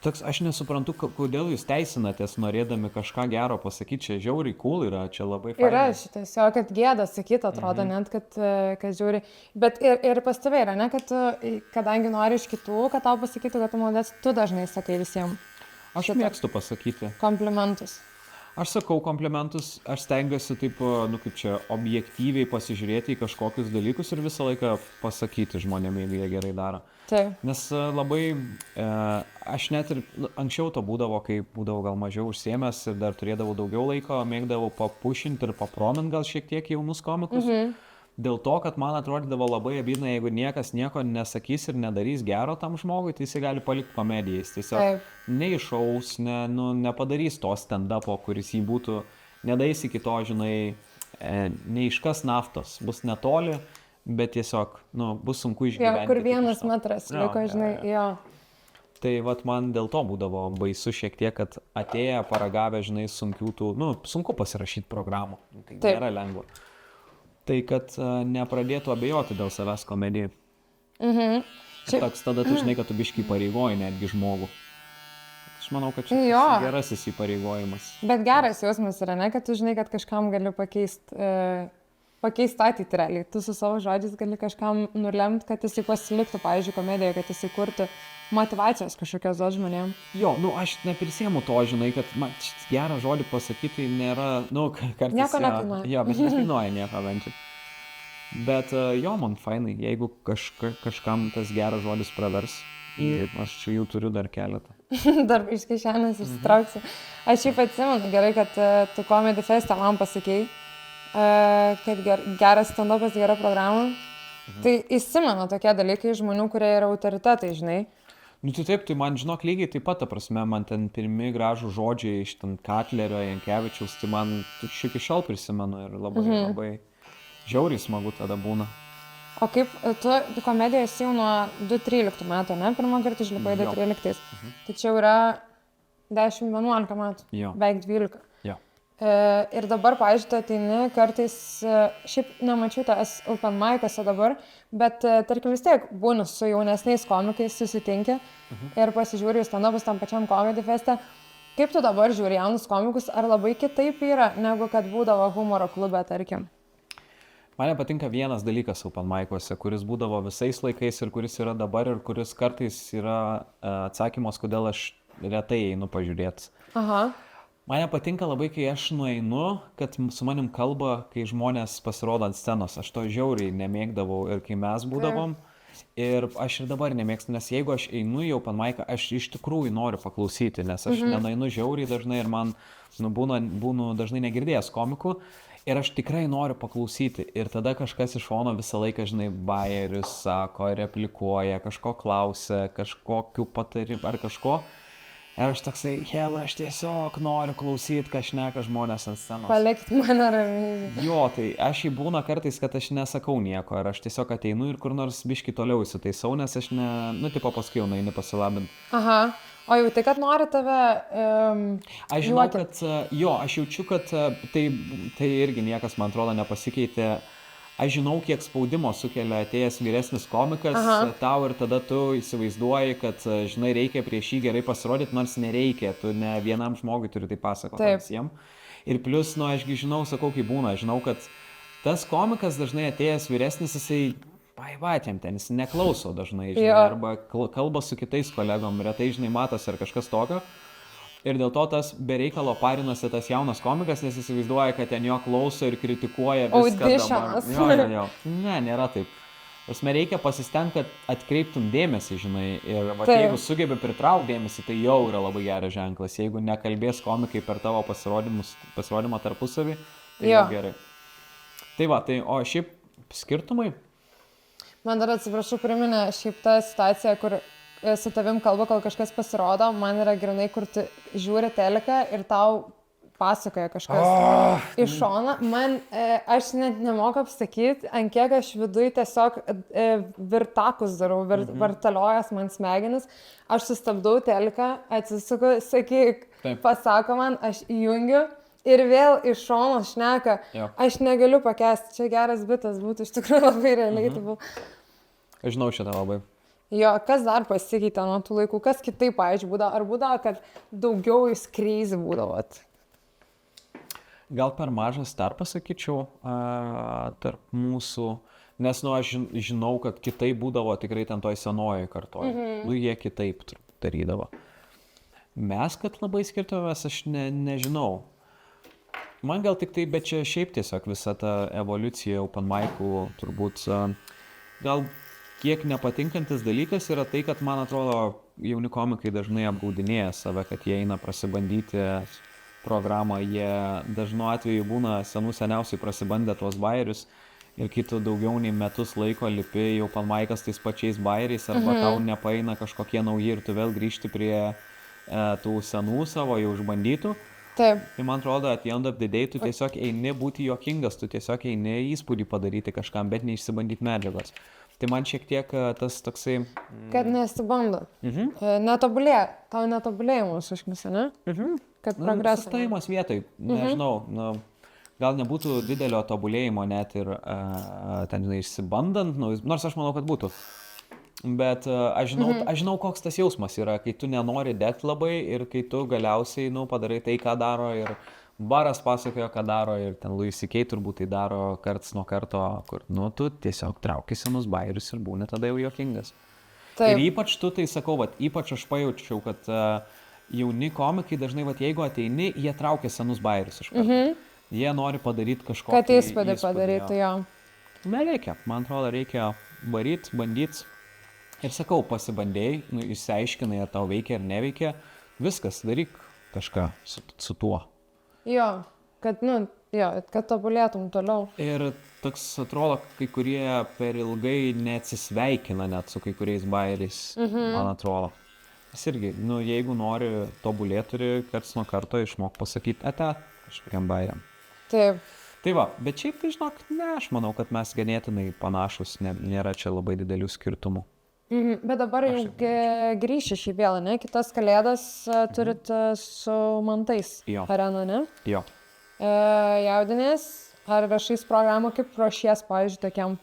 Toks, aš nesuprantu, kodėl jūs teisinatės norėdami kažką gero pasakyti, čia žiauriai cool yra, čia labai fainai. Yra tiesiog, kad gėda sakyti, atrodo, net, kad žiūri. Bet ir pas tave yra, ne, kad tu, kadangi nori iš kitų, kad tau pasakytų, kad tu maladėc, tu dažnai sakai visiems. Aš mėgstu pasakyti. Komplimentus. Aš sakau komplimentus, aš stengiuosi taip, objektyviai pasižiūrėti į kažkokius dalykus ir visą laiką pasakyti žmonėm, jeigu jie gerai daro. Taip. Nes labai, aš net ir anksčiau to būdavo, kai būdavo gal mažiau užsiėmęs ir dar turėdavau daugiau laiko, mėgdavau papušinti ir papromint gal šiek tiek jaunus komikus. Dėl to, kad man atrodydavo labai abydna, jeigu niekas nieko nesakys ir nedarys gero tam žmogui, tai jisai gali palikti komediją. Jis tiesiog neišaus, nepadarys to stand-upo, kuris jį būtų, nedaeis iki to, žinai, neiškas naftos, bus netoli, bet tiesiog, bus sunku išgyventi. Kur 1 metras liko, žinai, jo. Tai vat man dėl to būdavo baisu šiek tiek, kad atėję, paragavę, žinai, sunku pasirašyti programų. Tai nėra lengva. Tai kad nepradėtų abejoti dėl savęs komedijai. Toks tada tu žinai, kad tu biškį įpareigoji netgi žmogų. Aš manau, kad čia gerasis įpareigojimas. Bet geras jausmas yra, ne, kad tu žinai, kad kažkam gali pakeisti ateitį realiai. Tu su savo žodžiais gali kažkam nulemti, kad jisai pasiliktų, pavyzdžiui, komedijoje, kad jisai kurtų motivacijos kažkokios duot žmonėm. Jo, aš neprisiemu to, žinai, kad man gerą žodį pasakyti nėra, kartais... Nieko nekainuoja. Jo, bet nekainuoja nieko bent jau. Bet man fainai, jeigu kažkam tas geras žodis pravers, aš jų turiu dar keletą. Dar iš kišenės išsitrauksiu. Aš šiaip atsimenu gerai, kad tu Comedy Fest'e man pasakei, kad geras stand-upas, gera programa. Tai įsimena tokie dalykai žmonių, kurie yra autoritetai, žinai. Tai taip, tai man, žinok, lygiai taip pat, ta prasme, man ten pirmi gražų žodžiai iš ten Katlerio, Jankevičiaus, tai man iki šiol prisimenu ir labai žiauriai smagu tada būna. O kaip, tu komediją esi jau nuo 2013 metų, ne? Pirmą kartą išlipai 2013. Tai čia jau yra 10-11 metų, beveik 12. Ir dabar, pavyzdžiui, tu ateini kartais, šiaip nemačiau tas open mic'ose dabar, bet tarkim vis tiek būni su jaunesniais komikais susitinki ir pasižiūri į stand-upus tam pačiam Comedy Fest'e. Kaip tu dabar žiūri jaunus komikus, ar labai kitaip yra, negu kad būdavo humoro klube, tarkim? Man patinka vienas dalykas open mic'uose, kuris būdavo visais laikais ir kuris yra dabar ir kuris kartais yra atsakymas, kodėl aš retai einu pažiūrėti. Man patinka labai, kai aš nueinu, kad su manim kalba, kai žmonės pasirodo ant scenos. Aš to žiauriai nemėgdavau ir kai mes būdavom. Ir aš ir dabar nemėgstu, nes jeigu aš einu į open mic'ą, aš iš tikrųjų noriu paklausyti, nes aš nenueinu žiauriai dažnai ir man būnu dažnai negirdėjęs komikų. Ir aš tikrai noriu paklausyti. Ir tada kažkas iš šono visą laiką, žinai, bajerius sako, replikuoja, kažko klausia, kažkokiu patarimų ar kažko. Ir aš toksai, hela, aš tiesiog noriu klausyti, ką šneka žmonės ant scenos. Palikit mane ramiai. Jo, tai aš jį būna kartais, kad aš nesakau nieko, ir aš tiesiog ateinu ir kur nors biški toliau įsitaisau, nes aš tipo paskui jau eini pasilabinti. Aha. O jau tai, kad nori tave... Aš žinau, kad, aš jaučiu, kad tai irgi niekas, man atrodo, nepasikeitė. Aš žinau, kiek spaudimo sukelia atėjęs vyresnis komikas tau ir tada tu įsivaizduoji, kad, žinai, reikia prieš jį gerai pasirodyti, nors nereikia, tu ne vienam žmogui turi tai pasakoti visiems. Ir plus, ašgi žinau, sakau, kaip būna, žinau, kad tas komikas dažnai atėjęs vyresnis, jisai paivatėm ten, jis neklauso dažnai, žinai, arba kalba su kitais kolegom, retai, žinai, matosi ar kažkas tokio. Ir dėl to tas bereikalo parinasi tas jaunas komikas, nes įsivaizduoja, kad ten jo klauso ir kritikuoja viską dabar. Jo. Ne, nėra taip. Prasme, reikia pasistengti, kad atkreiptum dėmesį, žinai. Ir jeigu sugebi pritraukti dėmesį, tai jau yra labai geras ženklas. Jeigu nekalbės komikai per tavo pasirodymą tarpusavį, tai jau gerai. Tai va, tai o šiaip skirtumai? Man dar atsiprašau, priminė šiaip tą situaciją, kur su tavim kalba, kol kažkas pasirodo, man yra grinai, kur tu žiūri teleką ir tau pasakoja kažkas iš šono. Aš net nemoku apsakyti, ant kiek aš viduj tiesiog virtakus darau, vartaliojas man smegenis. Aš sustabdau teleką, atsisuku, sakyk, pasako man, aš įjungiu. Ir vėl iš šono šneka, aš negaliu pakęsti, čia geras bitas būtų, iš tikrųjų labai relatable. Aš žinau šitą labai. Jo, kas dar pasikeitė nuo tų laikų, kas kitaip, pavyzdžiui, būdavo, ar būdavo, kad daugiau jūs crazy būdavot? Gal per mažas tarpas, sakyčiau, tarp mūsų, nes, aš žinau, kad kitaip būdavo tikrai ten toj senojoj kartoj. Jie kitaip darydavo. Mes, kad labai skirtumės, aš nežinau. Man gal tik tai, bet čia šiaip tiesiog visa ta evoliucija open mic'ų turbūt gal kiek nepatinkantis dalykas yra tai, kad man atrodo jauni komikai dažnai apgaudinėja save, kad jie eina prasibandyti programą, jie dažnu atveju būna seniausiai prasibandę tuos bairius ir kai tu daugiau nei metus laiko lipi jau open mic'as tais pačiais bairiais arba tau nepaeina kažkokie nauji ir tu vėl grįžti prie tų senų savo jau išbandytų. Taip. Tai man atrodo, at the end of the day, tu tiesiog eini būti juokingas, tu tiesiog eini įspūdį padaryti kažkam, bet neišsibandyti medžiagos. Tai man šiek tiek tas toksai... Kad nesibando. Netobulėja. Tau netobulėjimus užknisa, ne? Kad progresas. Sustojimas vietoj. Nežinau, gal nebūtų didelio tobulėjimo net ir ten išsibandant, nors aš manau, kad būtų. Bet aš žinau, koks tas jausmas yra, kai tu nenori degti labai ir kai tu galiausiai padarai tai, ką daro ir Baras pasakojo, ką daro ir ten Louis C.K. turbūt tai daro karts nuo karto, kur tu tiesiog trauki senus bairius ir būni tada jau juokingas. Taip. Ir ypač tu tai sakau, ypač aš pajaučiau, kad jauni komikai dažnai, jeigu ateini, jie traukia senus bairius iš karto. Jie nori padaryti kažkokį kad įspūdį padaryti, jo. Nereikia, man atrodo, reikia varyti, bandyti. Ir sakau, pasibandėjai, išsiaiškinai, ar tau veikia ar neveikia, viskas, daryk kažką su tuo. Jo, kad tobulėtum toliau. Ir toks atrodo, kai kurie per ilgai neatsisveikina net su kai kuriais bairiais, man atrodo. Jis irgi, jeigu nori tobulėti, turi karts nuo karto išmok pasakyti kažkokiam bairiam. Taip. Tai va, bet šiaip, žinok, aš manau, kad mes ganėtinai panašus, nėra čia labai didelių skirtumų. Bet dabar jau grįši šį vėlą, ne? Kitas kalėdas turit su Mantais areną, ne? Jo. Jaudinės, ar rašais programą, kaip ruošies, pavyzdžiui, tokiam,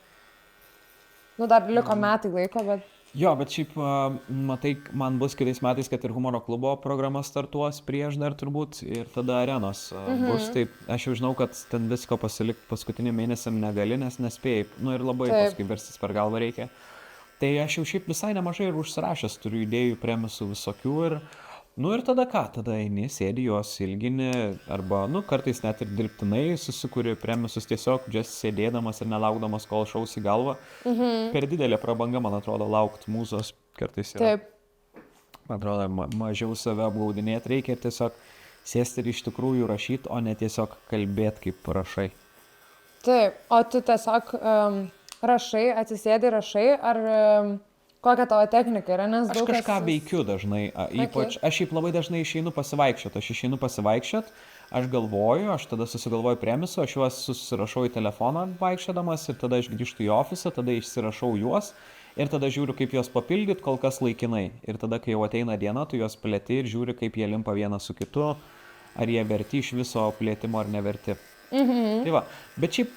dar liko metai laiko, bet... Jo, bet šiaip, matai, man bus kitais metais, kad ir humoro klubo programa startuos prieš dar turbūt ir tada arenos bus, taip, aš jau žinau, kad ten visko pasilikti paskutinį mėnesiam negali, nes nespėjai, ir labai paskui verstis per galvą reikia. Tai aš jau šiaip visai nemažai ir užsirašęs, turiu idėjų, premisų visokių ir, ir tada ką, tada eini, sėdi juos ilgini, arba, kartais net ir dirbtinai susikuri premisus tiesiog sėdėdamas ir nelaukdamas, kol šaus į galvą. Per didelė prabanga, man atrodo, laukti mūzos kartais yra. Taip. Man atrodo, mažiau save apgaudinėti reikia ir tiesiog sėsti ir iš tikrųjų rašyti, o ne tiesiog kalbėti kaip rašai. Taip, o tu tiesiog... rašai, atsisėdi rašai, ar Kokia tavo technika yra, nes Aš daug kažką veikiu dažnai, ypač aš šiaip labai dažnai išeinu pasivaikščioti, aš galvoju, aš tada susigalvoju premisų, aš juos susirašau į telefoną vaikščiodamas ir tada aš grįžtu į ofisą, tada išsirašau juos ir tada žiūriu, kaip juos papildyti, kol kas laikinai. Ir tada, kai jau ateina diena, tu juos plėti ir žiūri, kaip jie limpa vienas su kitu, ar jie verti iš viso plėtimo ar neverti. Tai va, bet šiaip...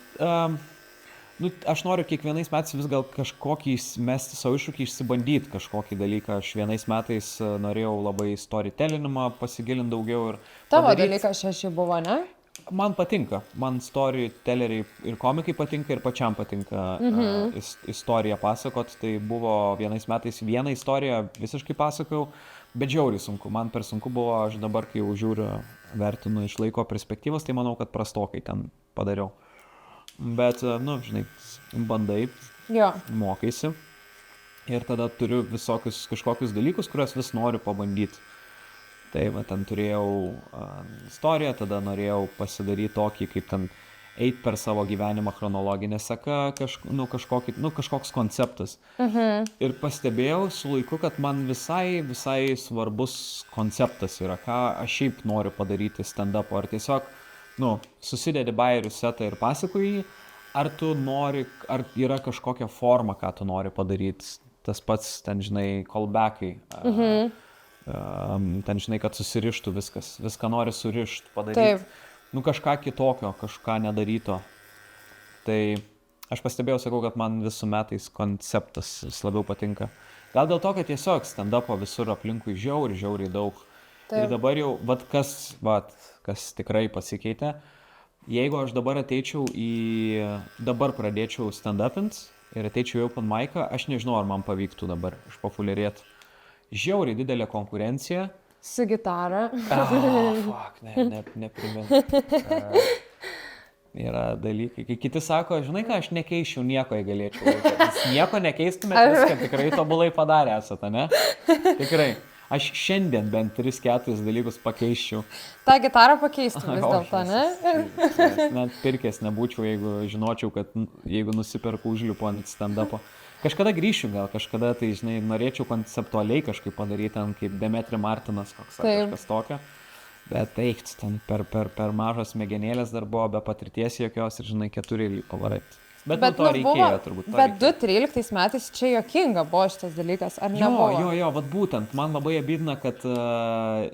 aš noriu kiekvienais metais vis gal kažkokį mesti savo iššūkį, išsibandyti kažkokį dalyką. Aš vienais metais norėjau labai storytellinimą pasigilinti daugiau ir... Tavo dalykas šeši buvo, ne? Man patinka. Man storytelleriai ir komikai patinka ir pačiam patinka istoriją pasakot. Tai buvo vienais metais vieną istoriją visiškai pasakojau, bet žiauriai sunku. Man per sunku buvo, aš dabar, kai jau žiūriu, vertinu iš laiko perspektyvos, tai manau, kad prastokai ten padariau. Bet, žinai, bandai, mokaisi ir tada turiu visokius kažkokius dalykus, kuriuos vis noriu pabandyti. Tai va, ten turėjau istoriją, tada norėjau pasidaryti tokį, kaip ten eit per savo gyvenimą chronologinę seką, kažkoks konceptas. Ir pastebėjau su laiku, kad man visai svarbus konceptas yra, ką aš šiaip noriu padaryti stand-up, ar tiesiog susidedi bajerių setą ir pasakoji jį, ar tu nori, ar yra kažkokia forma, ką tu nori padaryti. Tas pats, ten, žinai, callbackai. Ten, žinai, kad susirištų viskas. Viską nori surišti, padaryti. Taip. Kažką kitokio, kažką nedaryto. Tai aš pastebėjau, sakau, kad man visų metais konceptas vis labiau patinka. Gal dėl to, kad tiesiog stand-upo visur aplinkui žiauriai daug. Taip. Ir dabar jau, kas tikrai pasikeitė, jeigu aš dabar pradėčiau stand-upint ir ateičiau į open mic'ą, aš nežinau, ar man pavyktų dabar išpopuliarėti. Žiauriai didelė konkurencija. Su gitara. Neprimint. Yra dalykai. Kai kiti sako, žinai ką, aš nekeičiau nieko, jei galėčiau. Jūs nieko nekeistumėte, viską tikrai tobulai padarė esate, ne? Tikrai. Aš šiandien bent 3-4 dalykus pakeiščiau. Ta gitarą pakeistum vis dėlto, ne? Net pirkęs nebūčiau, jeigu žinočiau, kad jeigu nusiperku užlipu ant stand-upo. Kažkada grįšiu gal, kažkada tai, žinai, norėčiau konceptualiai kažkaip padaryti ten kaip Demetri Martinas, kažkas tokio. Bet eikts, ten per mažos smegenėlės dar buvo, be patirties jokios ir, žinai, 4 pavarai. Bet to reikėjo turbūt. Bet 2013 metais čia juokinga buvo šitas dalykas, ar nebuvo? Jo, vat būtent, man labai abydina, kad,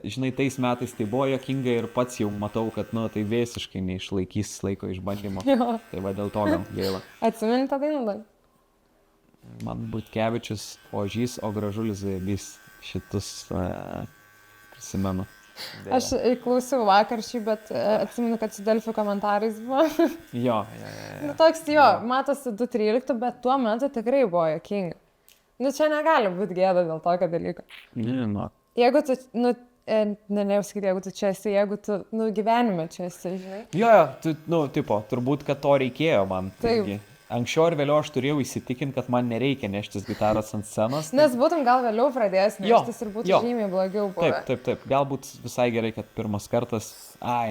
žinai, tais metais tai buvo juokinga ir pats jau matau, kad, tai visiškai neišlaikys laiko išbandymo. Tai va dėl to gal gaila. Atsimeni tą dainą dar? Man Butkevičius, Ožys, o Gražulis Zajabys, šitus prisimenu. Aš klausiau vakar šį, bet atsimenu, kad su Delfi komentarais buvo. Jo. Toks matosi 2013, bet tuo metu tikrai buvo juokinga. Čia negali būti gėda dėl tokio dalyko. Nežinau. Jeigu tu, nenėjau sakyti, jeigu tu čia esi, jeigu tu, gyvenime čia esi, žinai. Jo, turbūt, kad to reikėjo man. Taip. Anksčiau ir vėliau aš turėjau įsitikinti, kad man nereikia neštis gitaros ant scenos. Nes būtum gal vėliau pradėjęs neštis ir būtų žymiai blogiau buvę. Taip. Galbūt visai gerai, kad pirmas kartas,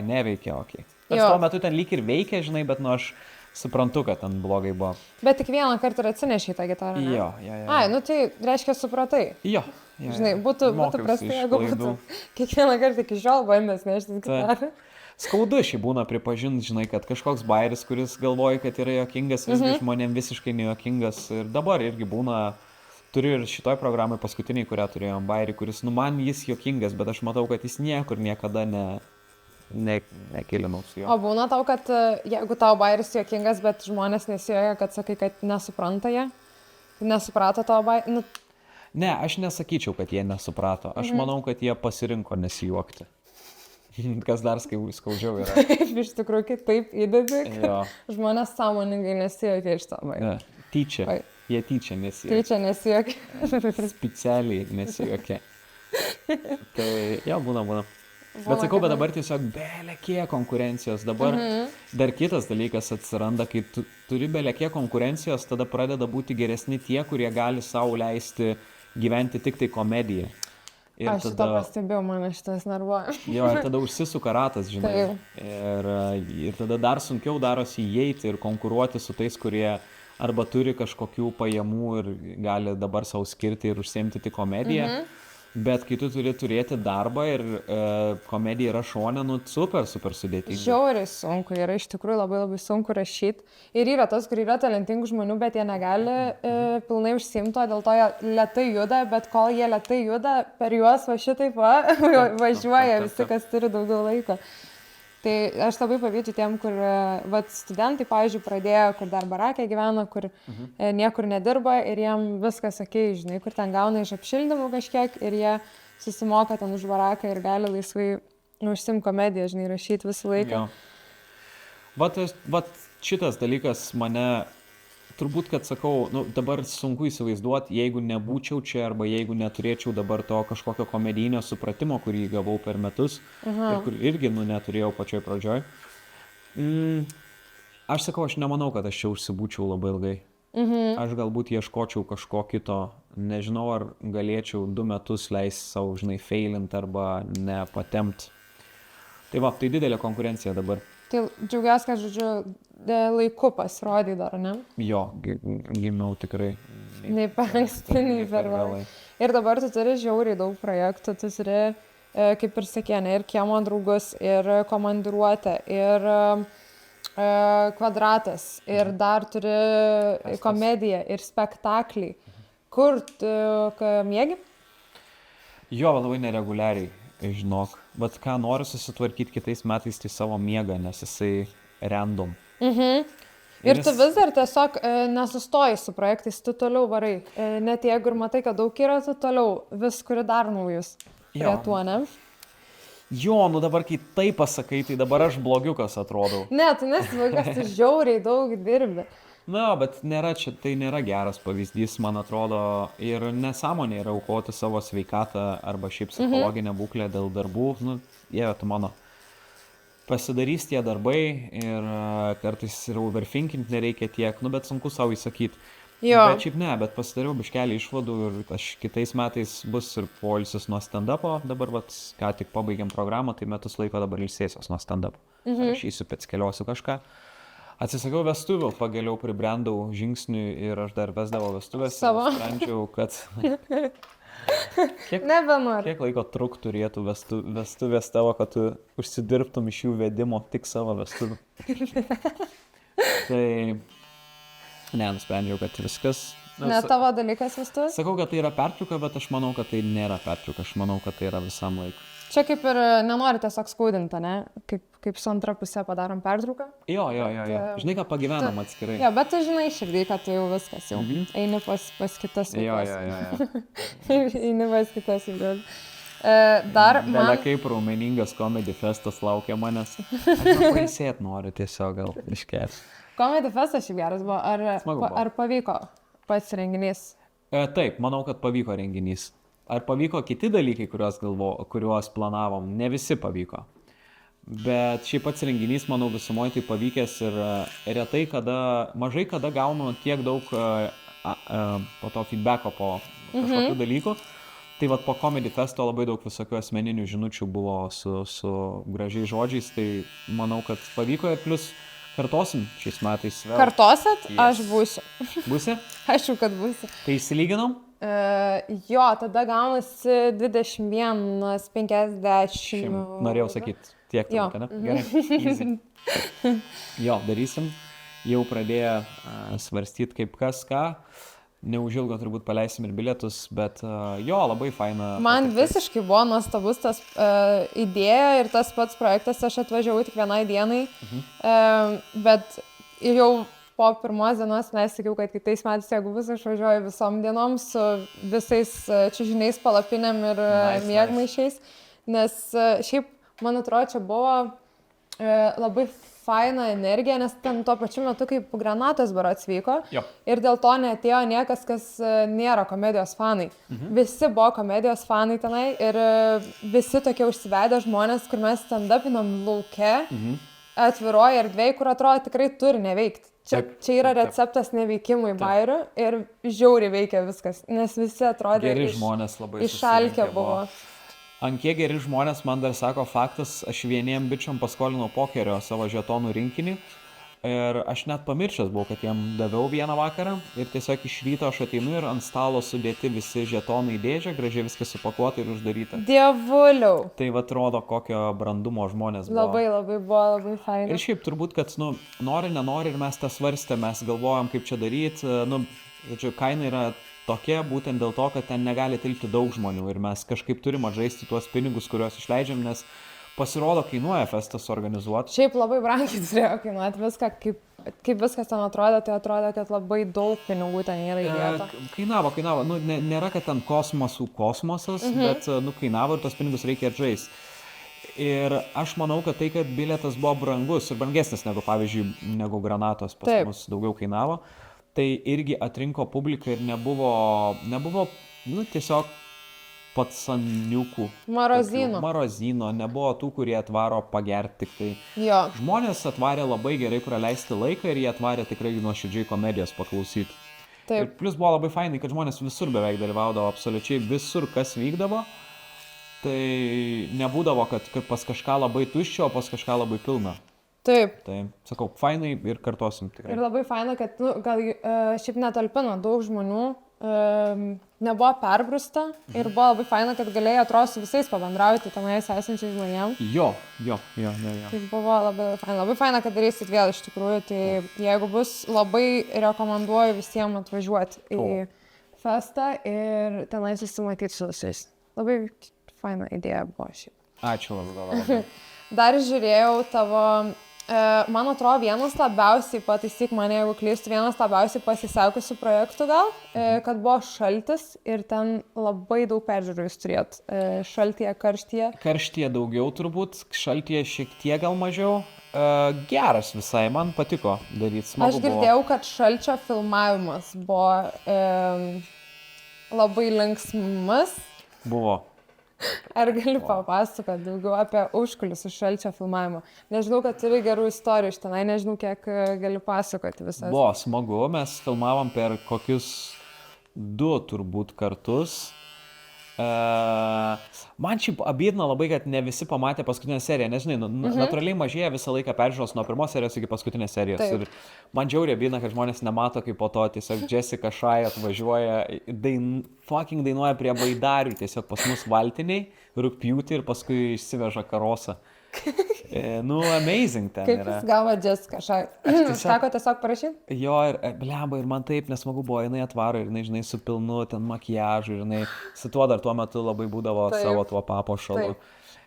neveikia, okei. Bet tuo metu ten lyg ir veikia, žinai, bet aš suprantu, kad ten blogai buvo. Bet tik vieną kartą ir atsinešiai tą gitarą, ne? Jo. Tai reiškia supratai. Jo. Žinai, būtų prastai, jeigu būtų kiekvieną kartą iki šiol bandęs neštis gitarą. Skaudu šį būna pripažinti, žinai, kad kažkoks bajeris, kuris galvoja, kad yra juokingas, visgi žmonėm visiškai nejuokingas. Ir dabar irgi būna, turiu ir šitoj programai paskutiniai, kurią turėjom bajerį, kuris, man jis juokingas, bet aš matau, kad jis niekur niekada nekilinau su juo. O būna tau, kad jeigu tau bajeris juokingas, bet žmonės nesijuokia, kad sakai, kad nesupranta jie? Nesuprato tavo bajerį? Ne, aš nesakyčiau, kad jie nesuprato. Aš manau, kad jie pasirinko nesijuokti. Kas dar skaudžiau yra. Iš tikrųjų, kai taip įdedi, žmonės sąmoningai nesijuokia iš to bajerio. Tyčia. Jie tyčia nesijuokia. Specialiai nesijuokia. Tai būna. Bet sakau, bet dabar tiesiog belekie konkurencijos. Dabar dar kitas dalykas atsiranda, kai turi belekie konkurencijos, tada pradeda būti geresni tie, kurie gali sau leisti gyventi tik tai komediją. Aš šitą pastebėjau, mane šitas nervuoja. Jo, ir tada užsisuka ratas, žinai. Ir tada dar sunkiau darosi įeiti ir konkuruoti su tais, kurie arba turi kažkokių pajamų ir gali dabar savo skirti ir užsiimti tik komediją. Bet kai tu turi turėti darbą ir komedija yra šone, nu super sudėtinga. Žiauriai sunku, yra iš tikrųjų labai sunku rašyti. Ir yra tas, kur yra talentingų žmonių, bet jie negali pilnai užsiimti to, dėl to jie lėtai juda, bet kol jie lėtai juda, per juos va šitaip važiuoja visi, kas turi daugiau laiko. Tai aš labai pavydžiu tiem, kur studentai, pavyzdžiui, pradėjo, kur dar barakė gyvena, kur niekur nedirba ir jiem viskas okei, žinai, kur ten gauna iš apšildymų kažkiek ir jie susimoka ten už baraką ir gali laisvai užsiimti komediją, žinai, rašyti visą laiką. Vat šitas dalykas mane, turbūt, kad sakau, dabar sunku įsivaizduoti, jeigu nebūčiau čia arba jeigu neturėčiau dabar to kažkokio komedijinio supratimo, kurį gavau per metus ir kur irgi, neturėjau pačioj pradžioj. Aš sakau, aš nemanau, kad aš čia užsibūčiau labai ilgai. Aš galbūt ieškočiau kažko kito, nežinau, ar galėčiau 2 metus leisti savo, žinai, failint arba nepatempt. Tai va, tai didelė konkurencija dabar. Tai džiaugiuosi, kad, žodžiu, laiku pasirodai dar, ne? Jo, gimiau tikrai. Nei per anksti, nei per vėlai. Ir dabar tu turi žiauriai daug projektų, tu turi, kaip ir sakė, ir kiemo draugus, ir komandiruotę, ir kvadratas, ir dar turi komediją, ir spektaklį. Kur tu mėgi? Jo, labai nereguliariai, žinok. Bet ką noriu susitvarkyti kitais metais, tai savo miegą, nes jisai random. Ir tu vis dar tiesiog nesustoji su projektais, tu toliau varai. Net jeigu ir matai, kad daug yra, tu toliau vis kuri dar naujus. Prie tuo, ne? Jo, dabar kai tai pasakai, tai dabar aš blogiukas atrodau. Ne, tu nesivaikas, tu žiauriai daug dirbi. Bet tai nėra geras pavyzdys, man atrodo, ir nesąmonė yra aukoti savo sveikatą arba šiaip psichologinę būklę dėl darbų. Tu mano, pasidarys tie darbai ir kartais ir overthinkint nereikia tiek, bet sunku savo įsakyti. Bet šiaip ne, bet pasidariau biškelį išvadų ir aš kitais metais bus ir poilsis nuo stand-upo, dabar ką tik pabaigėm programą, tai metus laiko dabar ilsėsiuos nuo stand-upo. Rašysiu, keliosiu kažką. Atsisakiau vestuvių, pagaliau pribrendau žingsnių ir aš dar vesdavau vestuvės. Savo. Sprendžiau, kad kiek laiko truk turėtų vestuvės tavo, kad tu užsidirbtum iš jų vedimo tik savo vestuvių. Tai nusprendžiau, kad viskas. Tavo dalykas vestuvės? Sakau, kad tai yra pertrauka, bet aš manau, kad tai nėra pertrauka. Aš manau, kad tai yra visam laikui. Čia kaip ir nenori tiesiog skaudinti, ne? Kaip su antra pusė padarom pertrauką. Jo. Žinai, ką pagyvenam atskirai. Jo, bet tu žinai širdį, kad tu jau viskas jau. Eini pas kitas veiklas. Jo. Eini pas kitas veiklas. Dar man... Belia kaip raumeningas Comedy Festas laukia manęs. Aš pailsėt noriu tiesiog gal iškės. Comedy Festas šiaip geras buvo. Ar pavyko pats renginys? Taip, manau, kad pavyko renginys. Ar pavyko kiti dalykai, kuriuos planavom? Ne visi pavyko. Bet šiaip pats renginys, manau, visumoje tai pavykęs ir mažai kada gaunu tiek daug po to feedbacko po kažkokių dalykų. Tai po Comedy Festo labai daug visokių asmeninių žinučių buvo su gražiais žodžiais, tai manau, kad pavyko ir plus kartosim šiais metais. Kartosit? Yes. Aš būsiu. Būsi? Aišku, kad būsiu. Tai įsilyginom? Jo, tada gaunasi 21,50. Norėjau sakyti tiek, ne? Gerai, easy. Jo, darysim. Jau pradėję svarstyti kaip kas ką. Neužilgo turbūt paleisim ir bilietus, bet jo, labai faina. Man visiškai buvo nuostabus tas idėja ir tas pats projektas, aš atvažiavau tik vienai dienai, bet jau po pirmos dienos mes sakiau, kad kitais metais, jeigu bus, aš važiuoju visom dienom su visais čiužiniais, palapinėm ir miegmaišiais, nes šiaip, man atrodo, čia buvo labai faina energija, nes ten tuo pačiu metu, kaip Granatos berods vyko, ir dėl to neatėjo niekas, kas nėra komedijos fanai. Visi buvo komedijos fanai tenai ir visi tokie užsivedę žmonės, kur mes stand-upinom lauke, atviroje erdvėje, kur atrodo tikrai turi neveikti. Čia yra receptas neveikimui bairių ir žiauriai veikia viskas, nes visi atrodė išalkę buvo. Ant kiek geri žmonės man dar sako faktas, aš vieniem bičiom paskolinau pokerio savo žetonų rinkinį, Ir aš net pamiršęs buvau, kad jiem daviau vieną vakarą ir tiesiog iš ryto aš ateinu ir ant stalo sudėti visi žetonai į dėžę, gražiai viskas supakuota ir uždaryta. Dievuliau. Tai va atrodo, kokio brandumo žmonės buvo. Labai buvo, labai faina. Ir šiaip turbūt, kad, nori, nenori ir mes tą svarstėm, mes galvojom, kaip čia daryti. Žodžiu, kaina yra tokia būtent dėl to, kad ten negali tilpti daug žmonių ir mes kažkaip turim atžaisti tuos pinigus, kuriuos išleidžiam, nes pasirodo, kainuoja festas organizuoti. Šiaip labai brangiai turėjo kainuoti viską, kaip viskas ten atrodė, tai atrodė, kad labai daug pinigų ten yra įdėta. Kainavo. Nėra, kad ten kosmosas, bet kainavo ir tos pinigus reikia atžaisti. Ir aš manau, kad tai, kad bilietas buvo brangus ir brangesnis negu, pavyzdžiui, negu granatos pas mus daugiau kainavo, tai irgi atrinko publiką ir nebuvo tiesiog patsaniukų. Marozino, nebuvo tų, kurie atvaro pagerti tik tai. Jo. Žmonės atvarė labai gerai praleisti laiką ir jie atvarė tikrai nuoširdžiai komedijos paklausyti. Taip. Ir plus buvo labai fainai, kad žmonės visur beveik dalyvaudavo, absoliučiai visur, kas vykdavo. Tai nebūdavo, kad pas kažką labai tuščio, o pas kažką labai pilna. Taip. Tai, sakau, fainai ir kartosim tikrai. Ir labai faina, kad gal šiaip netalpino daug žmonių, nebuvo perbrūsta ir buvo labai faina, kad galėjai atrodo su visais pabendrauti tenais esančiais žmonėms. Jo. Tai buvo labai faina, kad darysit vėl iš tikrųjų, tai jeigu bus, labai rekomenduoju visiems atvažiuoti į festą ir tenais susimatyti su visais. Labai faina idėja buvo šiaip. Ačiū labai. Dar žiūrėjau tavo, man atrodo, vienas labiausiai, pataisyk mane, jeigu klystu, vienas labiausiai pasisekusių projektų gal, kad buvo Šaltis ir ten labai daug peržiūrų jūs turėt. Šaltyje, Karštyje. Karštyje daugiau turbūt, Šaltyje šiek tiek gal mažiau. Geras visai, man patiko daryti, smagu buvo. Aš girdėjau, kad Šalčio filmavimas buvo labai linksmas. Buvo. Ar gali papasakoti daugiau apie užkulisius Šalčio filmavimo? Nežinau, kad turi gerų istorijų iš tenai, nežinau, kiek gali pasakoti visas. Buvo smagu, mes filmavom per kokius 2 turbūt kartus. Man šiaip abydna labai, kad ne visi pamatė paskutinę seriją, nes žinai, natūraliai mažėja visą laiką peržiūros nuo pirmos serijos iki paskutinės serijos. Taip. Ir man džiaugiai abydna, kad žmonės nemato kaip po to, tiesiog Jessica Shy atvažiuoja, fucking dainuoja prie baidarių, tiesiog pas mus valtiniai, rugpjūtį ir paskui išsiveža karosą. Amazing ten kaip yra. Kaip jis gavo Jessica Shy? Teko tiesiog parašyti? Jo, ir man taip nesmagu buvo, jinai atvaro ir, žinai, su pilnu ten makiažu, ir jinai su tuo dar tuo metu labai būdavo savo tuo papuošalu.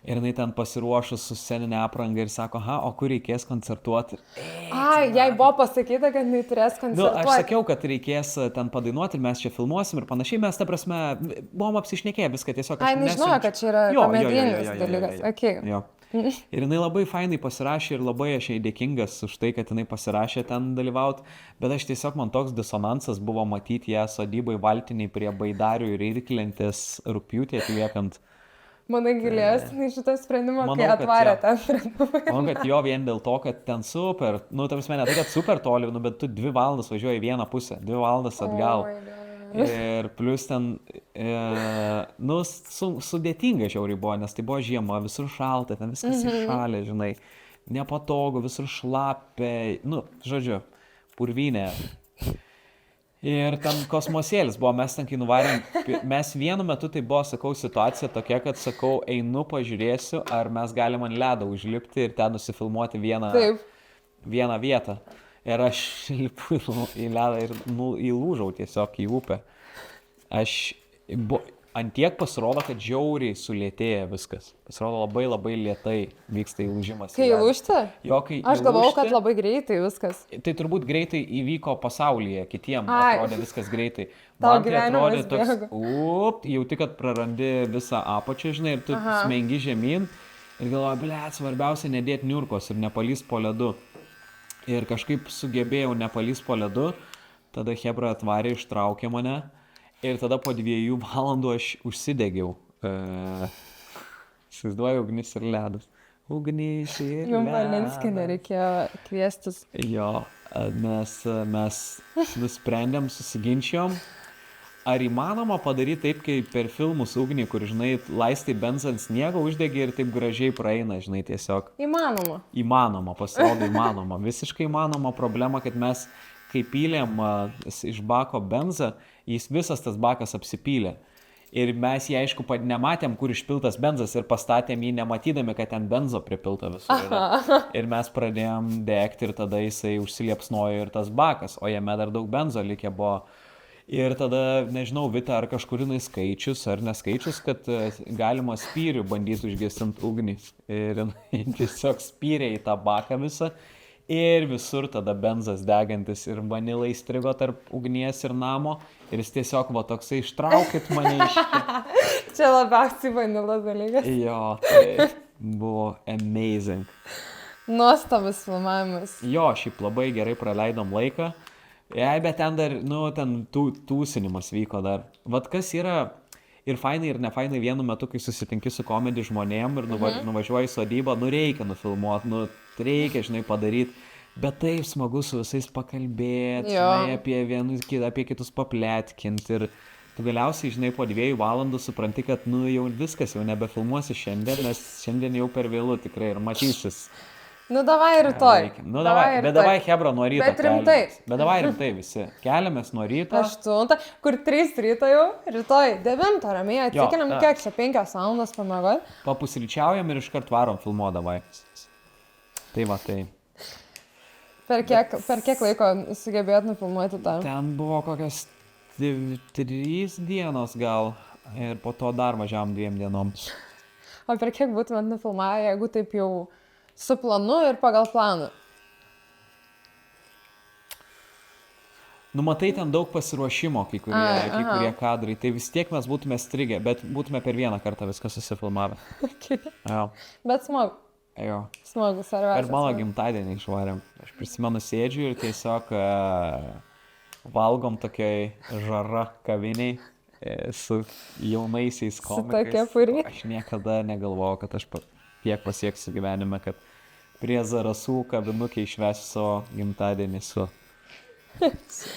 Ir jinai ten pasiruošus su sceninė apranga ir sako, o kur reikės koncertuoti? Jai buvo pasakyta, kad jinai turės koncertuoti. Aš sakiau, kad reikės ten padainuoti ir mes čia filmuosim ir panašiai. Mes, ta prasme, buvom apsišnekėję viską tiesiog. Nežinojau, kad čia yra komedijinis dalykas. Okay. Jo. Ir jinai labai fainai pasirašė ir labai aš jai dėkingas už tai, kad jinai pasirašė ten dalyvauti, bet aš tiesiog man toks disonansas buvo matyti ją sodybai valtiniai prie baidarių ir irklentės rugpjūtį atliepiant. Manai gilės šitą sprendimą, kai atvarė ten sprendimą. Manau, kad jo vien dėl to, kad ten super, ta prasme, ne tai, kad super toli, bet tu 2 valandas važiuoji į vieną pusę, 2 valandas atgal. Ir plus ten, sudėtinga žiauriai buvo, nes tai buvo žiema, visur šalta, ten viskas įšalė, žinai, nepatogu, visur šlapia, žodžiu, purvynė. Ir ten kosmosėlis buvo, mes ten kai nuvarėm, mes vienu metu tai buvo, sakau, situacija tokia, kad sakau, einu pažiūrėsiu, ar mes galim ant ledo užlipti ir ten nusifilmuoti vieną vietą. Ir aš lipu į ledą ir įlūžau tiesiog į upę. Antiek pasirodo, kad žiauriai sulėtėja viskas. Pasirodo labai labai lėtai vyksta įlūžimas. Kai įlūžti? Jo, kai aš galvojau, kad labai greitai viskas. Tai turbūt greitai įvyko pasaulyje, kitiem atrodė viskas greitai. Tau Man tai atrodė gyvenimas toks, jauti, kad prarandi visą apačią, žinai, ir tu smengi žemyn. Ir galvoju, svarbiausia nedėti niurkos ir nepalįst po ledu. Ir kažkaip sugebėjau nepalįst po ledu, tada Hebra atvarė, ištraukė mane ir tada po 2 valandų aš užsidegiau. Įsivaizduoju, ugnis ir ledas. Ugnis ir ledas. Jums Valinskį nereikėjo kviestis. Jo, mes nusprendėm, susiginčiom. ar įmanoma padaryti taip, kaip per filmus ugnį, kur, žinai, laistai benzą ant sniego uždegi ir taip gražiai praeina, žinai, tiesiog. Įmanoma. Įmanoma, pasirodo įmanoma. Visiškai įmanoma. Problema, kad mes, kai pylėm iš bako benzą, jis visas tas bakas apsipylė. Ir mes jį, aišku, nematėm, kur išpiltas benzas ir pastatėm jį nematydami, kad ten benzo pripilta visur yra. Ir mes pradėjom degti ir tada jisai užsiliepsnojo ir tas bakas, o jame dar daug benzo likė buvo. Ir tada, nežinau, Vita, ar kažkur jinai skaičius ar neskaičius, kad galima spyrių bandyti užgesinti ugnį. Ir jinai tiesiog spyrė į tą baką visą. Ir visur tada benzas degantis ir vanila įstrigo tarp ugnies ir namo. Ir jis tiesiog va toksai ištraukit mane iš čia. Čia labiausiai vanilos dalykas. Jo, tai buvo amazing. Nuostabus filmavimas. Jo, šiaip labai gerai praleidom laiką. Bet ten dar, ten tūsinimas vyko dar. Vat kas yra ir fainai, ir nefainai vienu metu, kai susitinki su komedi žmonėm ir nuvažiuoji į sodybą, reikia nufilmuoti, reikia, žinai, padaryti. Bet taip smagu su visais pakalbėti, žinai, apie kitus paplėtkinti. Ir tu galiausiai, žinai, po 2 valandų supranti, kad, jau viskas, jau nebefilmuosi šiandien, nes šiandien jau per vėlu tikrai ir matysis. Davai rytoj. Bet davai hebra nuo ryto. Bet rimtai. Bet davai rimtai visi. Keliamės nuo ryto. 8, kur 3 ryto jau, rytoj 9 ramiai, atsikeliam kiek čia 5 valandas pamėgoti. Papusryčiaujam ir iškart varom filmuodavai. Tai va, tai. Per kiek laiko sugebėjot nufilmuoti tą? Ten buvo kokias 3 dienos gal ir po to dar važiavom 2 dienom. O per kiek būtumėt nufilmavę, jeigu taip jau su planu ir pagal planą? Matai, ten daug pasiruošimo kai kurie kadrai, tai vis tiek mes būtume strigę, bet būtume per vieną kartą viską susifilmavę. Okay. Jo. Bet smagu. Jo. Smagu, svarbiausia. Ir mano gimtadienį išvarėm. Aš prisimenu, sėdžiu ir tiesiog valgom tokiai žara kaviniai su jaunaisiais komikais. Su tokia puri. Aš niekada negalvojau, kad aš tiek pasieksiu gyvenime, kad prie Zarasų kavinukai išvesiu savo gimtadienį su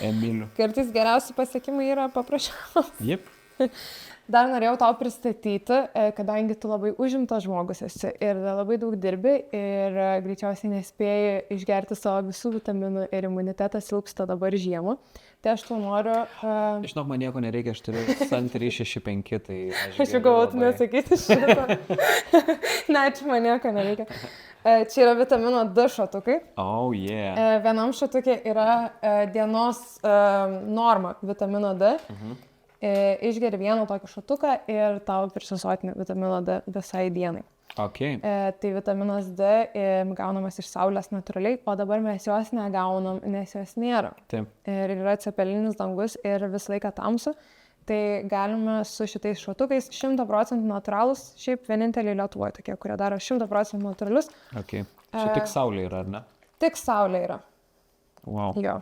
Emiliu. Kartais geriausi pasiekimai yra paprasčiausiai. Jep. Dar norėjau tau pristatyti, kadangi tu labai užimtas žmogus esi ir labai daug dirbi ir greičiausiai nespėjai išgerti savo visų vitaminų ir imunitetas silpsta dabar žiemą. Tai aš tau noriu... Žinok, man nieko nereikia, aš turiu SAN 365, tai... Aš jau galvoju, nesakyti šitą. Ne, čia man nieko nereikia. Čia yra vitamino D šatukai. Oh, yeah. Vienam šatukė yra dienos norma vitamino D. Išgeri vieną tokį šatuką ir tau prisisotinė vitamino D visai dienai. Okay. Tai vitaminas D gaunamas iš saulės natūraliai, o dabar mes jos negaunam, nes jos nėra. Taip. Ir yra cepelinis dangus ir visą laiką tamsu. Tai galime su šitais šatukais 100% natūralus, šiaip vieninteliai Lietuvoje tokie, kurie daro 100% natūralius. Okay. Čia tik saulė yra, ar ne? Tik saulė yra. Wow. Jo.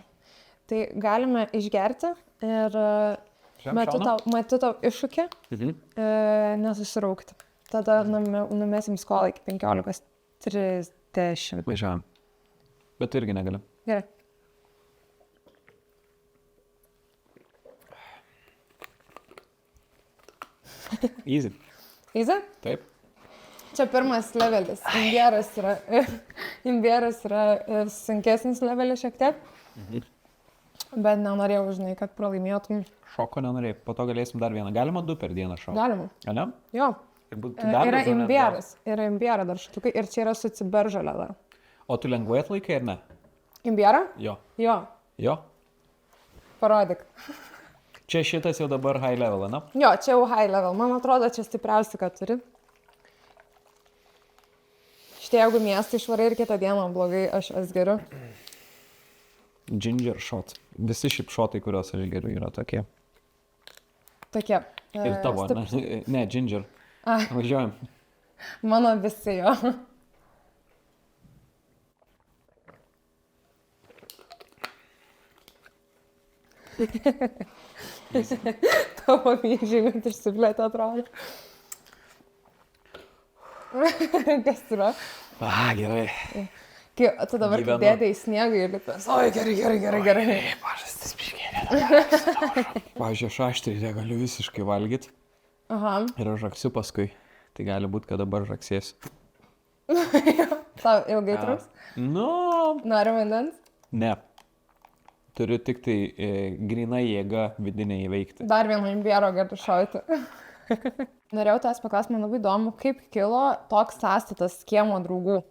Tai galime išgerti ir... Metu tau iššūkį, nesusiraukti. Tada numesim skolą iki 15:30. Važiuojam. Bet tu irgi negali. Gerai. Easy. Easy? Taip. Čia pirmas levelis. Imbieras yra sunkesnis levelis šiek tiek. Bet nenorėjau, žinai, kad pralaimėtum. Šoko nenorėjai, po to galėsim dar vieną. Galima 2 per dieną šoko? Galima. A ne? Jo. Yra imbieras. Yra imbiera dar šatukai ir čia yra su ciberžolė dar. O tu lengvai atlaikai ar ne? Imbierą? Jo. Jo. Jo? Parodyk. Čia šitas jau dabar high level, ne? Jo, čia jau high level. Man atrodo, čia stipriausia, kad turi. Štai jeigu miestą išvarai ir kitą dieną blogai, aš jas geriu. Ginger shot. Visi šiaip šotai, kuriuos aš geriu, yra tokie. Tokie. Ir tavo, ne, ginger. Važiuojam. Mano visi jo. Tavo vyžiai išsiplėtė atrodo. Kas yra? Gerai. Tu dabar dėdė į sniegą ir lipės. Oi, gerai. Mažas tas biškėlė. Pavyzdžiui, aš aštriai negaliu visiškai valgyti Aha. ir aš žaksiu paskui. Tai gali būti, kad dabar žaksėsiu. Tau ilgai truks? Nu, Nori vandens? ne. Turiu tik tai grina jėga vidinė įveikti. Dar vieną imbiero galiu šauti. Norėjau tavęs paklausti, man labai įdomu, kaip kilo toks sąstatas kiemo draugų.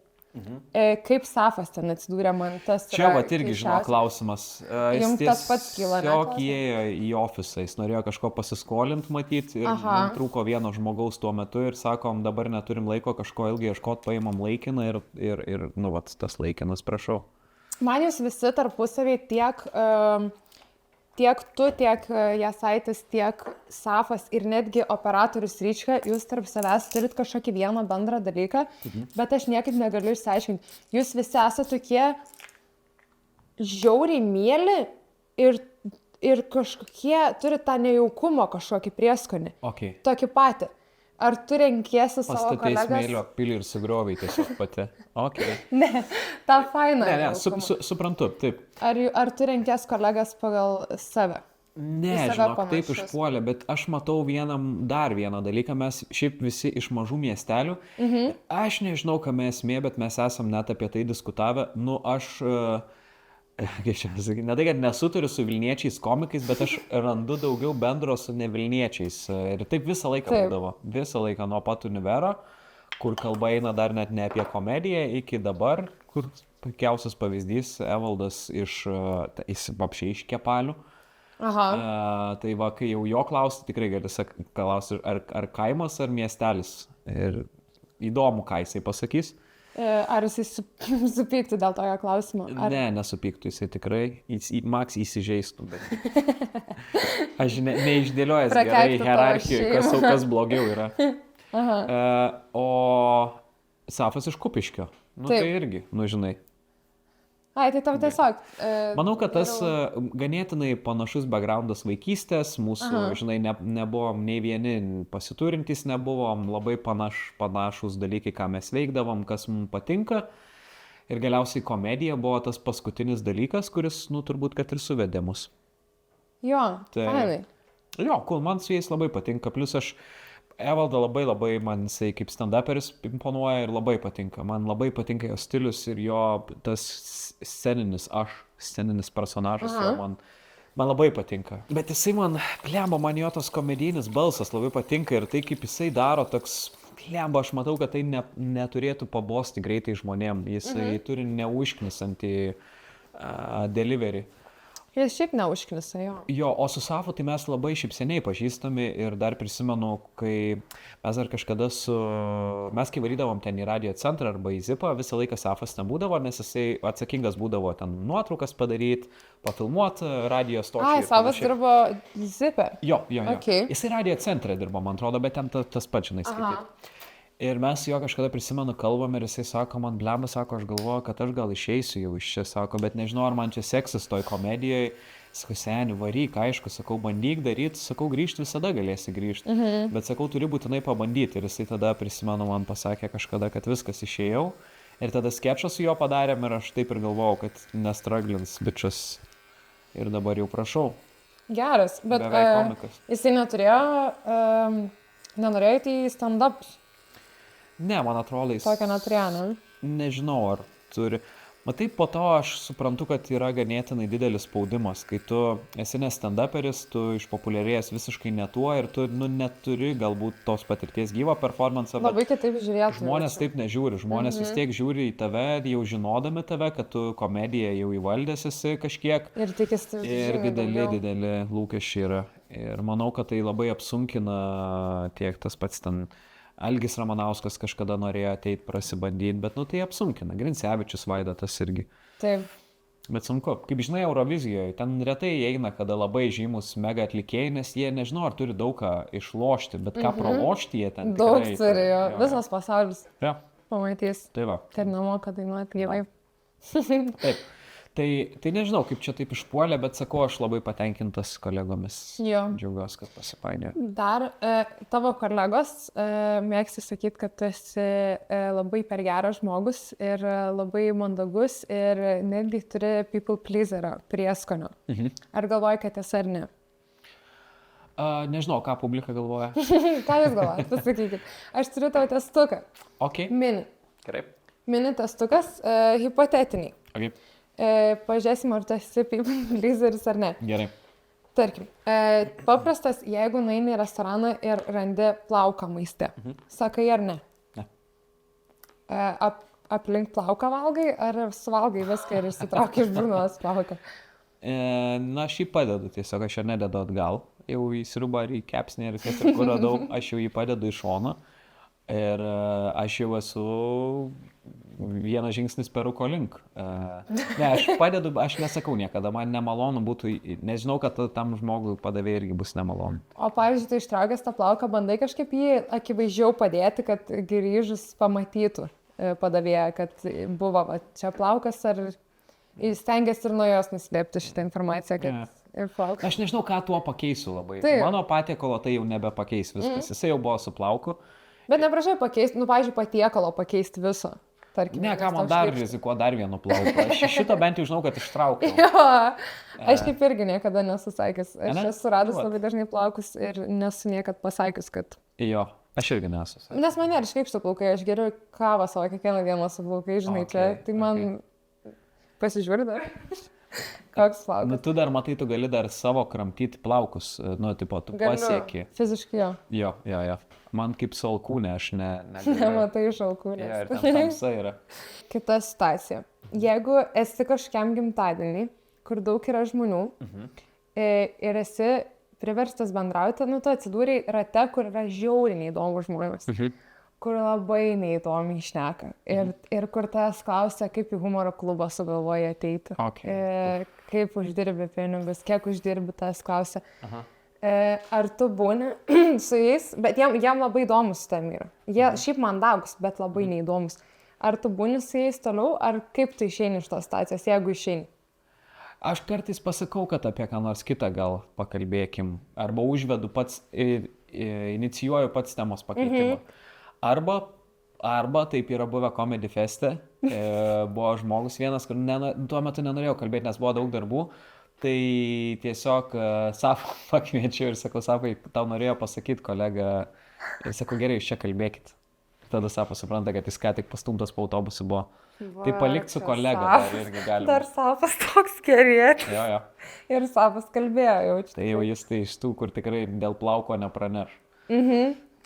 Kaip Safas ten atsidūrė, man tas... Čia va irgi, žinau, klausimas. Jums tas pats kyla, ne? Tiesiog įėjo į ofisą, jis norėjo kažko pasiskolinti matyti ir man trūko vieno žmogaus tuo metu ir sakom, dabar neturim laiko kažko ilgai ieškoti, paimam laikiną ir nu, vat, tas laikinas, prašau. Man jūs visi tarpusavį tiek tu, tiek Jasaitis, tiek Safas ir netgi operatorius Ryčka, jūs tarp savęs turit kažkokį vieną bendrą dalyką, bet aš niekaip negaliu išsiaiškinti. Jūs visi esate tokie žiauriai mieli ir kažkokie turit tą nejaukumo kažkokį prieskonį. Okay. Tokį patį. Ar tu renkiesi savo Pastatei kolegas? smėlio pilį ir sugriovai tiesiog pati. Okay. Ne, tą fainą. Ne, suprantu, taip. Ar tu renkiesi kolegas pagal save? Ne, žinok, taip išpuolė, bet aš matau dar vieną dalyką, mes šiaip visi iš mažų miestelių. Aš nežinau, kame esmė, bet mes esam net apie tai diskutavę. Nu, aš... Ne tai, kad nesuturiu su Vilniečiais komikais, bet aš randu daugiau bendro su ne Vilniečiais. Ir taip visą laiką būdavo. Visą laiką nuo pat univero, kur kalba eina dar net ne apie komediją, iki dabar, kur puikiausias pavyzdys Evaldas jis apšiai iš Kepalių. Aha. Tai va, kai jau jo klausti, tikrai gali klausti, ar kaimas, ar miestelis. Ir įdomu, ką jisai pasakys. Ar jisai supyktų dėl tojo klausimo? Ne, nesupyktų, jisai tikrai, Maks įsižeistų, bet aš neišdėliojęs gerai hierarchiją, kas blogiau yra. O Safas iš Kupiškio, nu tai irgi, nu žinai. Ai, tai tau tiesiog... Manau, kad tas ganėtinai panašus backgroundas vaikystės, mūsų, žinai, nebuvom nei vieni pasiturintys, nebuvom labai panašus dalykai, ką mes veikdavom, kas mums patinka. Ir galiausiai komedija buvo tas paskutinis dalykas, kuris, nu, turbūt, kad ir suvedė mus. Jo, fainai. Jo, man su jais labai patinka, plus aš... Evalda labai man jisai kaip stand-uperis imponuoja ir labai patinka. Man labai patinka jo stilius ir jo tas sceninis personažas. Man labai patinka. Bet jisai man jo tas komedijinis balsas labai patinka ir tai kaip jisai daro toks, aš matau, kad tai neturėtų pabosti greitai žmonėm. Jisai turi neužknisantį delivery. Jis šiaip neužknisa, jo. Jo, o su Safu tai mes labai šiaip seniai pažįstami ir dar prisimenu, kai mes dar kažkada mes kai varydavom ten į radio centrą arba į Zipą, visą laiką Safas ten būdavo, nes jisai atsakingas būdavo ten nuotraukas padaryti, pafilmuoti radio stočiai. Ai, Safas dirbo Zipę? Jo. Okay. Jisai radio centre dirbo, man atrodo, bet ten tas pats, žinai, skaityti. Ir mes jo kažkada prisimenu kalbam ir jisai sako, man blemba, sako, aš galvoju, kad aš gal išeisiu jau iš čia, sako, bet nežinau, ar man čia seksis toj komedijoje. Sakau, seni, varyk, aišku, sakau, bandyk daryti, sakau, grįžti visada galėsi grįžti. Bet sakau, turi būtinai pabandyti. Ir jisai tada, prisimenu, man pasakė kažkada, kad viskas išėjau. Ir tada skečą su juo padarėm ir aš taip ir galvojau, kad nestraglins bičias. Ir dabar jau prašau. Geras, bet jisai nenorėjo įti į stand-upus. Ne, man atrodo, jis... Tokią neturėjo, ne? Nežinau, ar turi. Matai, po to aš suprantu, kad yra ganėtinai didelis spaudimas. Kai tu esi ne stand-uperis, tu išpopuliarėjęs visiškai ne tuo ir tu neturi galbūt tos patirties gyvo performance'ą. Labai kitaip žiūrėtų. Žmonės taip nežiūri. Žmonės vis tiek žiūri į tave, jau žinodami tave, kad tu komediją jau įvaldęs esi kažkiek. Ir tikisi. Ir dideli lūkesčiai yra. Ir manau, kad tai labai apsunkina tiek tas pats ten... Algis Ramanauskas kažkada norėjo ateiti prasibandyti, bet tai apsunkina. Grincevičius Vaidotas irgi. Taip. Bet sunku. Kaip žinai, Eurovizijoje, ten retai eina, kada labai žymus mega atlikėjai, nes jie nežinau, ar turi daug ką išlošti, bet ką pralošti jie ten. Daug turi, jo. Visas pasaulis. Ja. Pamatys. Tai va. Tai nemoka dainuoti gyvai. Taip. Tai nežinau, kaip čia taip išpuolė, bet sakau, aš labai patenkintas kolegomis. Jo. Džiaugiuosi, kad pasipainiojo. Dar tavo kolegos mėgsti sakyti, kad tu esi labai per geras žmogus ir labai mandagus ir netgi turi people pleaserio prieskonio. Ar galvoji, kad esi ar ne? Nežinau, ką publika galvoja. Ką jūs galvojate? Pasakykit. Aš turiu tavo testuką. Ok. Mini. Gerai. Mini testukas, hipotetiniai. Ok. Pažiūrėsim, ar tu esi people pleaseris ar ne. Gerai. Tarkim, paprastas, jeigu nueini į restoraną ir randi plauką maiste, sakai ar ne? Ne. Aplink plauką valgai, ar suvalgai viską ir išsitrauki iš burnos plauką? Na, aš jį padedu tiesiog, aš jo nededu atgal. Jau į sriubą ar į kepsnį ir kas ir kur radau, aš jau jį padedu į šoną. Ir aš jau esu vienas žingsnis peruko link. Ne, aš padedu, aš nesakau niekada, man nemalonu būtų, nežinau, kad tam žmogui padavė irgi bus nemalonu. O pavyzdžiui, tu ištraukęs tą plauką, bandai kažkaip jį akivaizdžiau padėti, kad grįžus pamatytų padavėją, kad buvo va, čia plaukas, ar stengiasi ir nuo jos nuslėpti šitą informaciją, kad ir plaukas. Aš nežinau, ką tuo pakeisiu labai. Taip. Mano patiekalo tai jau nebepakeis viskas, jisai jau buvo su plauku. Bet neprašai pakeisti, pavyzdžiui, patiekalo pakeisti viso. Tarkim, Ne, ką man dar rizikuo dar vienu plauku. Aš šito bent jau žinau, kad ištraukiau. Jo, aš kaip irgi niekada nesu sakęs. Aš Ne? esu radus Vat. labai dažnai plaukus ir nesu niekad pasakius, kad... Jo, aš irgi nesu. Nes man nėra šveikštų plaukai, aš geriu kavą savo kiekvieną dieną su plaukai, žinai, čia. Okay, Tai man pasižiūri dar. Koks plaukas? Nu, tu dar matai, tu gali dar savo kramtyti plaukus, nu, tipo, tu pasieki. Fiziškai jo. Jo. Man kaip su alkūnė, aš negaliu. Nematai iš alkūnės. Jo, ir ten tamsa yra. Kita situacija. Jeigu esi kažkiam gimtadienį, kur daug yra žmonių ir esi priverstas bendrauti, nu, tu atsidūrei rate, kur yra žiauriai neįdomu žmonės. Kur labai neįdomiai šneka. Ir kur tas klausia, kaip į humoro klubą sugalvoja ateiti. Okay. Kaip uždirbi pinigus, kiek uždirbi, tas klausia. Ar tu būni su jais, bet jam labai įdomus tam yra. Jie šiaip mandagus, bet labai neįdomus. Ar tu būni su jais toliau, ar kaip tu išeini iš tos situacijos, jeigu išeini? Aš kartais pasakau, kad apie ką nors kitą gal pakalbėkim. Arba užvedu pats, inicijuoju pats temos pakeitimą. Arba taip yra buvę Comedy Feste. Buvo žmogus vienas, kur tuo metu nenorėjau kalbėti, nes buvo daug darbų. Tai tiesiog Safą pakviečiau ir sakau, Safai, tau norėjo pasakyti kolega. Ir sakau, gerai, jūs čia kalbėkit. Tada Safas supranta, kad jis ką tik pastumtas po autobusu buvo. Tai palikt su kolega dar irgi galima. Dar Safas toks gerėt. Jo. Ir Safas kalbėjo jau čia. Tai jau jis tai iš tų, kur tikrai dėl plauko nepraneš.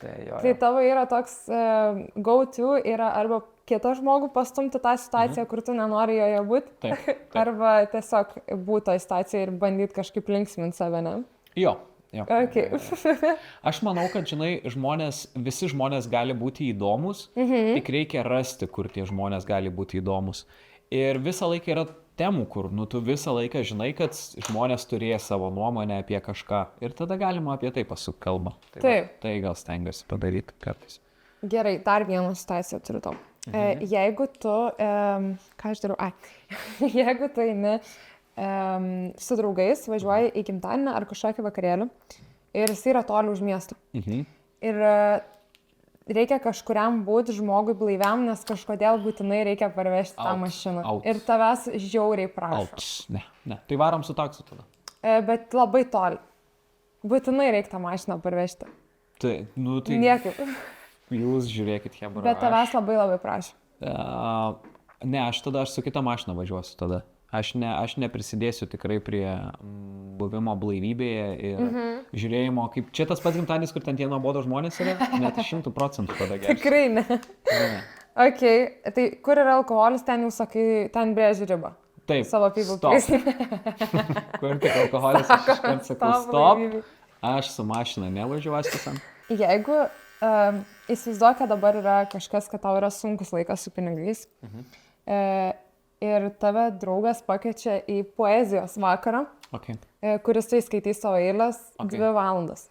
Tai tavo yra toks go-to, yra arba kitą žmogų pastumti tą situaciją, kur tu nenori joje būti, Taip. arba tiesiog būti toje situacijoje ir bandyti kažkaip linksminti save, ne? Jo. Okay. Aš manau, kad, žinai, visi žmonės gali būti įdomus, tik reikia rasti, kur tie žmonės gali būti įdomus. Ir visą laiką yra temų, kur, tu visą laiką žinai, kad žmonės turės savo nuomonę apie kažką. Ir tada galima apie tai pasukti kalbą. Tai gal stengiuosi padaryti kartais. Gerai, dar vieną situaciją turiu tau. Jeigu tu, ką aš darau? Jeigu tu eini su draugais, važiuoji į gimtadienį ar kažkokį vakarėlį ir jis yra toli už miesto. Ir reikia kažkuriam būti žmogui blaiviam, nes kažkodėl būtinai reikia parvežti tą mašiną. Ir tavęs žiauriai prašo. Ne. Tai varom su taksu tada. Bet labai toli. Būtinai reikia tą mašiną parvežti. Tai. Niekaip. Jūs žiūrėkit, hebra. Bet tavęs labai prašo. Ne, aš su kita mašina važiuosiu tada. Aš neprisidėsiu tikrai prie buvimo blaivybėje ir žiūrėjimo, kaip čia tas pats gimtadienis, kur ten tie nuobodo žmonės yra, net 100% tada gerai. Tikrai ne. Ok, tai kur yra alkoholis, ten jau sakai, ten brėži ribą. Taip. Savo people pleaserio. Kur tik alkoholis, aš iškart sakau, stop, aš su mašina nevažiuosiu ten. Jeigu įsivaizduoju, kad dabar yra kažkas, kad tau yra sunkus laikas su pinigais, ir tave draugas pakviečia į poezijos vakarą, kuris tai skaitys savo eilės 2 valandas.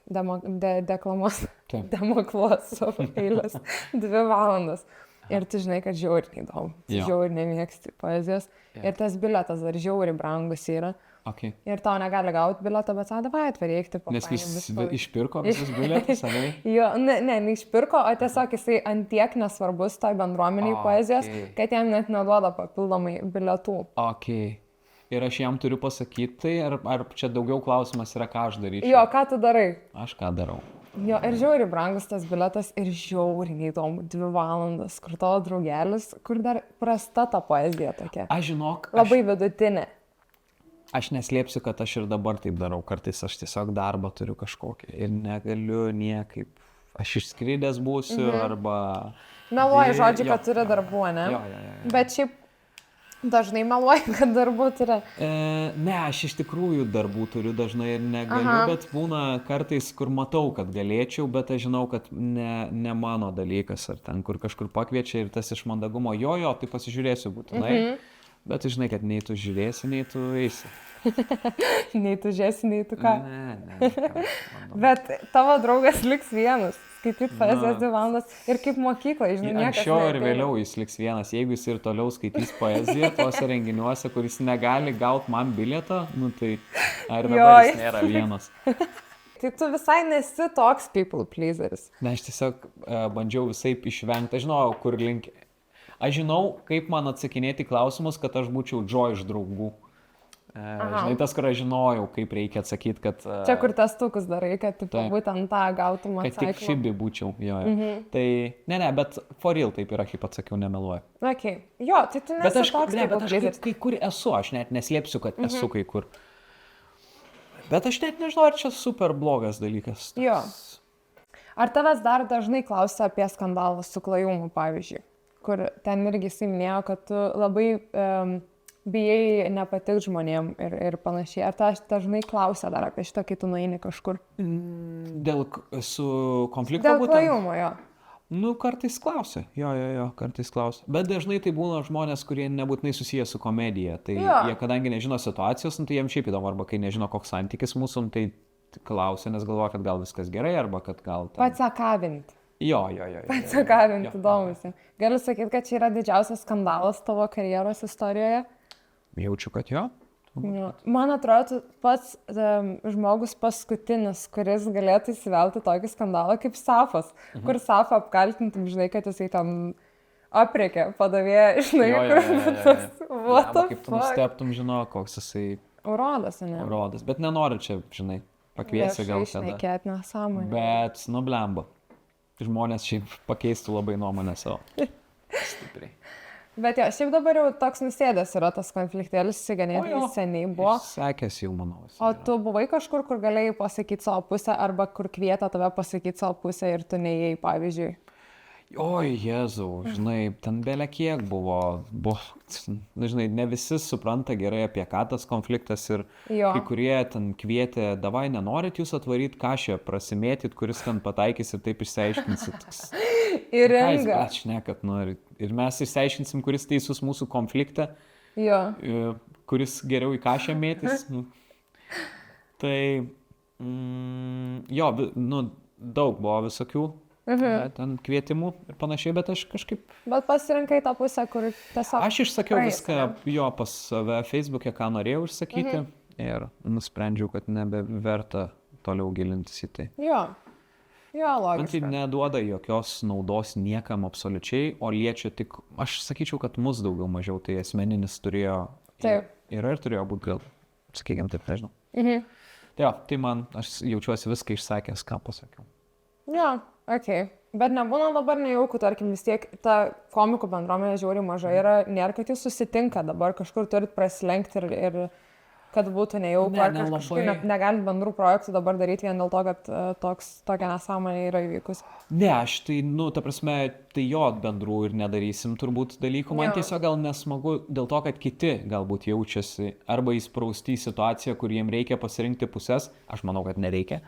Deklamuos savo eilės 2 valandas. Ir tu žinai, kad žiauriai įdomu. Jo. Žiauriai nemėgsti poezijos. Jo. Ir tas biletas dar žiauriai brangus yra. Okay. Ir tau negali gauti biletą, bet sako, davai atvaryk, tipo. Nes išpirko visus bilietus, ar ne? Jo, neišpirko, o tiesiog jisai antiek nesvarbus toj bendruomeniai poezijos, kad jam net neduoda papildomai bilietų. Ok. Ir aš jam turiu pasakyti tai, ar čia daugiau klausimas yra, ką aš daryčiau? Jo, ką tu darai? Aš ką darau? Jo, ir žiauriai brangus tas biletas ir žiauriai neįdomu, 2 valandas, kur tavo draugelis, kur dar prasta ta poezija tokia. Aš žinok, Labai vidutinė. Aš neslėpsiu, kad aš ir dabar taip darau. Kartais aš tiesiog darbą turiu kažkokį ir negaliu niekaip. Aš išskridęs būsiu arba... Meluoji žodžiu, kad turi darbų, ne? Jo. Bet šiaip dažnai meluoji, kad darbų turi. Ne, aš iš tikrųjų darbų turiu dažnai ir negaliu, bet būna kartais, kur matau, kad galėčiau, bet aš žinau, kad ne mano dalykas, ar ten, kur kažkur pakviečia ir tas iš mandagumo, jo, tai pasižiūrėsiu būtinai. Bet tu žinai, kad nei tu žiūrėsi, nei tu eisi. Nei tu žiūrėsi, nei tu ką. Ne. Bet tavo draugas liks vienas, skaityti poezijos 2 valandas ir kaip mokykla, žinai, niekas. Anksčiau ir vėliau jis liks vienas. Jeigu jis ir toliau skaitys poeziją tuose renginiuose, kur jis negali gauti man bilietą, nu tai ar dabar jis nėra vienas. Tai tu visai nesi toks people pleaseris. Ne, aš tiesiog bandžiau visaip išvengti. Aš žinau, kur link... Aš žinau, kaip man atsakinėti klausimus, kad aš būčiau Joy iš draugų. Žinai, tas, kur aš žinojau, kaip reikia atsakyti, kad... Čia kur testukus darai, kad būtent tą gautum atsakymą. Kad tik Phoebe būčiau, jo. Tai, ne, bet for real taip yra, kaip atsakiau, nemeluoju. Okay. Jo, tai tu nesi toks people pleaseris. Bet aš kai kur esu, aš net neslėpsiu, kad esu kai kur. Bet aš net nežinau, ar čia super blogas dalykas. Jo. Ar tavęs dar dažnai klausia apie skandalą su Klajumu, pavyzdžiui? Kur ten irgi jisai minėjo, kad tu labai bijai nepatikti žmonėm ir panašiai. Ar ta dažnai klausia dar apie šitą, kai tu nueini kažkur? Dėl su konflikto būtent? Dėl Klajumo, jo. Nu, kartais klausia. Jo, kartais klausia. Bet dažnai tai būna žmonės, kurie nebūtinai susiję su komedija. Tai jie, kadangi nežino situacijos, tai jiems šiaip įdomu, arba kai nežino, koks santykis mūsų, tai klausia, nes galvoja, kad gal viskas gerai, arba kad gal... Patsakavint. Jo. Patsakavint, įdomus. Galiu sakyti, kad čia yra didžiausias skandalas tavo karjeros istorijoje? Jaučiu, kad jo. Man atrodo, pats žmogus paskutinis, kuris galėtų įsivelti tokį skandalą kaip Safas, kur Safą apkaltintum, žinai, kad jisai ten aprėkė, padavėja, žinai, kur tas... Kaip tu nusteptum, žino, koks jisai... Urodas, ne? Urodas, bet nenoriu čia, žinai, pakviesi gal tada. Šnekėt nesąmonė. Bet, blemba. Žmonės šiaip pakeistų labai nuomonę savo. Stipriai. Bet jo, šiaip dabar jau toks nusėdęs yra tas konfliktėlis, ganėtinai seniai buvo. Sekęs jau, manau. O tu buvai kažkur, kur galėjai pasakyti savo pusę, arba kur kvietė tave pasakyti savo pusę ir tu neėjai, pavyzdžiui? Oi, Jėzau, žinai, ten belė kiek buvo, žinai, ne visi supranta gerai, apie ką tas konfliktas ir kai kurie ten kvietė, davai, nenorit jūs atvaryti kažę, prasimėtit, kuris ten pataikys ir taip išsiaiškinsit. Ir renga. Kad nori. Ir mes išsiaiškinsim, kuris teisus mūsų konfliktą, kuris geriau į kažę mėtis. Tai, daug buvo visokių. Ten kvietimų ir panašiai, bet aš kažkaip... Bet pasirinkai tą pusę, kur tiesiog... Aš išsakiau viską pas save Facebook'e, ką norėjau išsakyti ir nusprendžiau, kad nebeverta toliau gilintis į tai. Jo, logiška. Man tai neduoda jokios naudos niekam absoliučiai, o liečia tik... Aš sakyčiau, kad mus daugiau mažiau tai asmeninis turėjo... Taip. Ir turėjo būti gal, sakykime taip, nežinau. Tai man, aš jaučiuosi viską išsakęs, ką pasakiau. Okay. Bet nebūna dabar nejaukų, tarkim, vis tiek ta komikų bendruomenė žiauriai maža yra, nėra, kad jūs susitinka dabar, kažkur turit prasilenkti ir kad būtų nejaukų, ar kažkaip negalit bendrų projektų dabar daryti vien dėl to, kad tokia nesąmonė yra įvykus. Ne, aš tai, ta prasme, tai jo bendrų ir nedarysim turbūt dalykų. Man tiesiog gal nesmagu dėl to, kad kiti galbūt jaučiasi arba įsprausti į situaciją, kur jiem reikia pasirinkti pusės, aš manau, kad nereikia.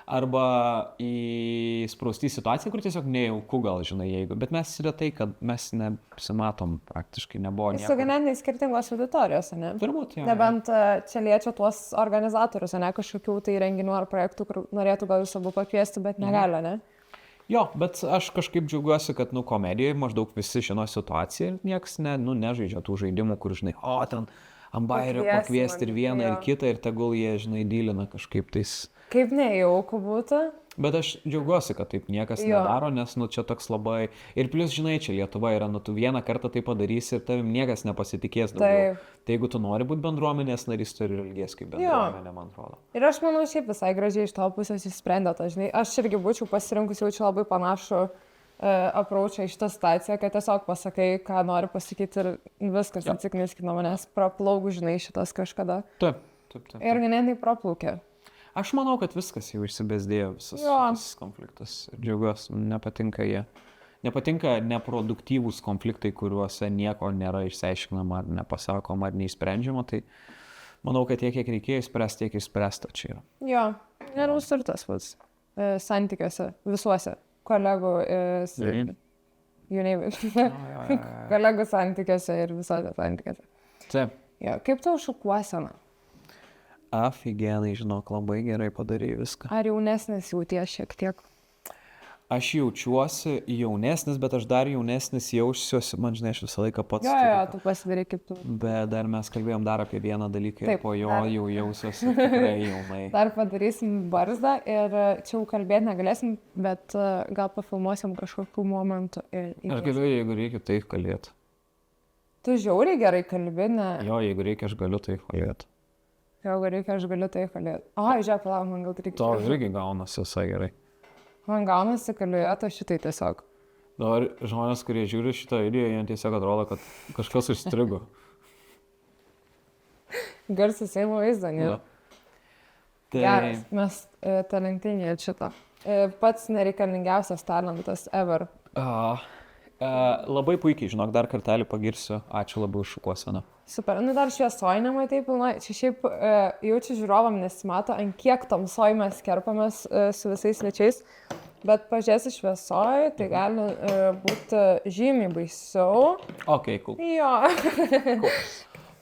Arba įsprausti situaciją, kur tiesiog nejauku gal, žinai, jeigu. Bet mes yra tai, kad mes nepasimatom, praktiškai nebuvo nieko. Su ganėtinai skirtingos auditorijos, ne? Turbūt, jo. Nebent čia liečia tuos organizatorius, ne, kažkokių tai renginių ar projektų, kur norėtų gal jūs abu pakviesti, bet negali, ne? Jo, bet aš kažkaip džiaugiuosi, kad, komedijoje maždaug visi žino situaciją ir nieks nežaidžia tų žaidimų, kur, žinai, ten ant bairio pakviesti ir vieną, ir kitą, ir tegul jie, žinai, dylina kažkaip tais. Kaip nejauku būtų. Bet aš džiaugiuosi, kad taip niekas nedaro, nes, čia toks labai... Ir plus, žinai, čia Lietuva yra, tu vieną kartą tai padarysi ir tavim niekas nepasitikės daugiau. Tai jeigu tu nori būti bendruomenės narys, turi ir ilgies kaip bendruomenė, man atrodo. Ir aš manau, šiaip visai gražiai iš to pusės įsprendė tą, žinai. Aš irgi būčiau pasirinkus jaučiu labai panašų apraučą į šitą situaciją, kad tiesiog pasakai, ką nori pasakyti ir viskas, atsikniskit nuo manęs, praplauk, žinai, šitas kažkada. Taip. Ir ganėtinai praplaukė. Aš manau, kad viskas jau išsibėsdėjo, visas konfliktas. Džiaugiuosi, nepatinka jie. Nepatinka neproduktyvūs konfliktai, kuriuose nieko nėra išsiaiškinama, ar nepasakoma, ar neįsprendžiama. Tai manau, kad tiek, kiek reikėjo išspręsti, tiek išspręsta čia yra. Jo, ir užsirtas pats. Santykiuose, visuose. Kolegų, kolegų santykiuose ir visose santykiuose. Taip. Jo, kaip tau šukuosena? Afigenai, žinok, labai gerai padarė viską. Ar jaunesnis jauties šiek tiek? Aš jaučiuosi jaunesnis, bet aš dar jaunesnis jausiuosi, man žinai, aš visą laiką pats. Jo, tu pasidarai kaip tu. Bet dar mes kalbėjom dar apie vieną dalyką ir po jo jau jausiuosi tikrai jaunai. Dar padarysim barzdą ir čia jau kalbėti negalėsim, bet gal pafilmuosim kažkokių momentų. Aš galiu, jeigu reikia, tai kalėti. Tu žiauriai gerai kalbi, ne? Jo, jeigu reikia, aš galiu tai kalėti. Jeigu reikia, aš galiu tai kalėti. Žiūrėk, palauk, man gal reikia. To irgi gaunasi visai gerai. Man gaunasi kalėti šitai tiesiog. Dabar žmonės, kurie žiūri šitą video, jie tiesiog atrodo, kad kažkas užstrigo. Garsas Seimo vaizdą, ne? Geras, mes talentingi šitą. Pats nereikalingiausias talentas ever. Labai puikiai, žinok, dar kartelį pagirsiu. Ačiū labai už šukuoseną. Super, dar šviesoj nematai pilnai. Čia šiaip jaučiu žiūrovam nesimato, ant kiek tamsoj mes kerpamės su visais svečiais. Bet pažiūrėsi šviesoj, tai gali būti žymiai baisiau. Ok, cool. Jo.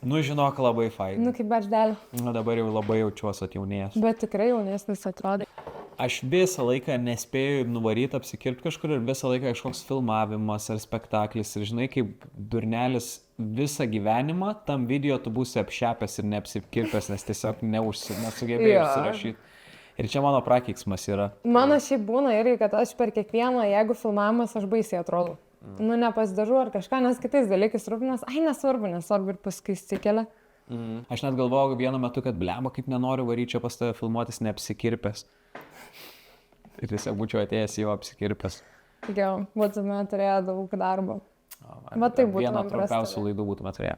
Cool. Žinok, labai fainai. Kaip barždelė. Dabar jau labai jaučiuosi atjaunėjęs. Bet tikrai jaunesnis atrodai. Aš visą laiką nespėju nuvaryti, apsikirpti kažkur ir visą laiką kažkoks filmavimas ar spektaklis. Ir žinai, kaip durnelis visą gyvenimą, tam video tu būsi apšepęs ir neapsikirpęs, nes tiesiog nesugebėjai užsirašyti. Ir čia mano prakeiksmas yra. Mano šiaip būna irgi, kad aš per kiekvieną, jeigu filmavimas, aš baisiai atrodau. Nepasidažu ar kažką, nes kitais dalykais rūpinas. Nesvarbu ir paskui įsikelia. Aš net galvojau vienu metu, kad blemba, kaip nenoriu varyti čia pas tave filmuotis neapsikirpęs. Ir tiesiog būčiau atėjęs jau apsikirpęs. Jau, būtume turėję daug darbo. Va tai būtume vieną trumpiausių laidų būtume turėję.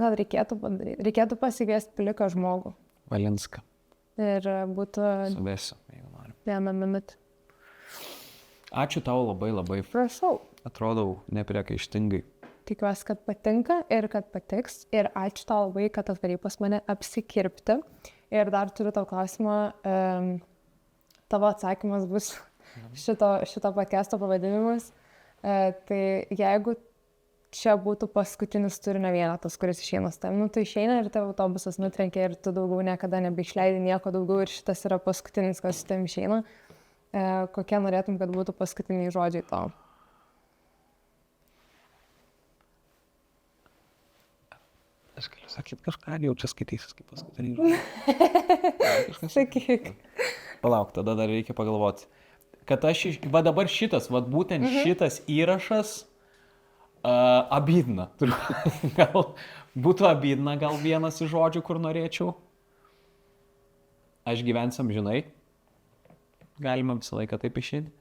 Gal reikėtų padaryti. Reikėtų pasikviesti pliką žmogų. Valinską. Ir būtų... Suvesiu, jeigu noriu. Vieną minutę. Ačiū tau labai labai. Prašau. Atrodau nepriekaištingai. Tikiuosi, kad patinka ir kad patiks. Ir ačiū tau labai, kad atvarei pas mane apsikirpti. Ir dar turiu tau klausimą. Tavo atsakymas bus šito podcast'o pavadinimas. Tai jeigu čia būtų paskutinis turinio vienetas, kuris išeina su tavim, tai išeina ir tavo autobusas nutrenkia ir tu daugiau niekada nebeišleidi nieko daugiau ir šitas yra paskutinis, kas su tavim išeina. Kokie norėtum, kad būtų paskutiniai žodžiai tavo? Aš galiu sakyti kažką, jau čia skaitysis kaip paskutiniai žodžiai. Sakyk. Palauk, tada dar reikia pagalvoti. Kad va dabar šitas, va būtent šitas įrašas abydna. Gal būtų abydna gal vienas iš žodžių, kur norėčiau. Aš gyvensam, žinai. Galima visą laiką taip išeiti.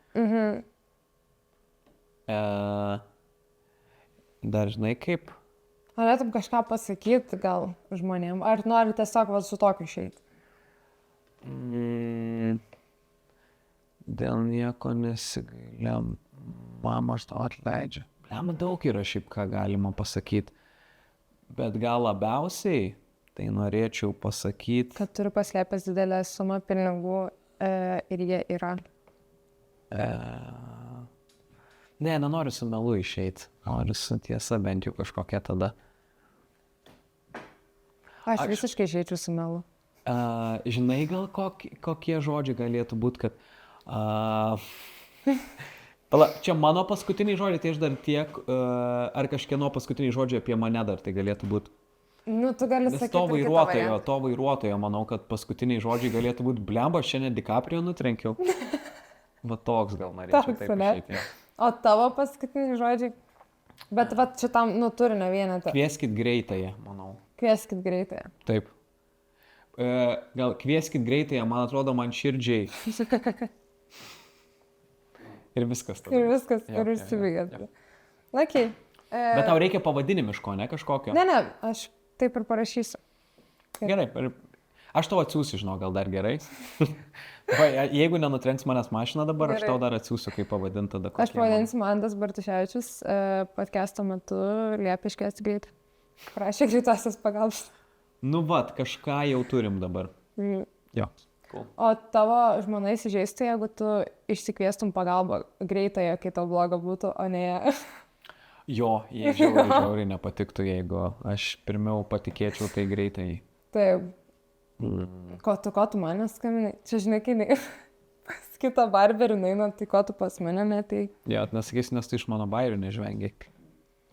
Dar žinai kaip. Norėtum kažką pasakyti gal žmonėm? Ar nori tiesiog va su tokiu išeiti? Dėl nieko nesigailiam, mama aš tau atleidžia. Lema daug yra šiaip, ką galima pasakyti. Bet gal labiausiai, tai norėčiau pasakyti... Kad turiu paslėpęs didelę sumą pinigų ir jie yra. Nenoriu su melu išeiti. Noriu su tiesa bent jau kažkokia tada. Aš visiškai išeičiau su melu. Žinai gal kokie žodžiai galėtų būti, kad Pala, čia mano paskutiniai žodžiai, tai aš dar tiek, ar kažkieno paskutiniai žodžiai apie mane dar tai galėtų būti. Nu, tu gali Nes sakyti. to vairuotojo, manau, kad paskutiniai žodžiai galėtų būti blemba, šiandien DiCaprio nutrenkiau. Va toks gal norėčiau Toks, taip ne? išeiti. O tavo paskutiniai žodžiai? Bet va šitam, nu, turinio vienetą. Kvieskit greitąją, manau. Kvieskit greitai. Taip. Gal kvieskit greitąją, man atrodo, man širdžiai. Ir viskas. Tada. Ir viskas, Jo, ir jo, užsivygėt. jo. Okay. Bet tau reikia pavadinimiško, ne kažkokio? Ne, aš taip ir parašysiu. Gerai, aš tau atsiųsiu, žinau, gal dar gerai. Va, jeigu nenutrenks manęs mašiną dabar, Gerai. aš tau dar atsiųsiu, kaip pavadinta tada. Aš pavadinsiu Mantas Bartuševičius, podcast'o metu liepia iškviesti greit. Prašė greitosios pagalbos. Nu vat, kažką jau turim dabar. Jo. Cool. O tavo žmona įsižeistų, jeigu tu išsikviestum pagalbą greitąją, kai tau bloga būtų, o ne... Jo, jei žiauriai nepatiktų, jeigu aš pirmiau patikėčiau tai greitai. Taip. Ko tu manęs skambinai? Čia žinai, kai pas kitą barberį nueina, tai ko tu pas mane, ne, tai... Jo, nesakysi, nes tai iš mano bairių nežvengiai.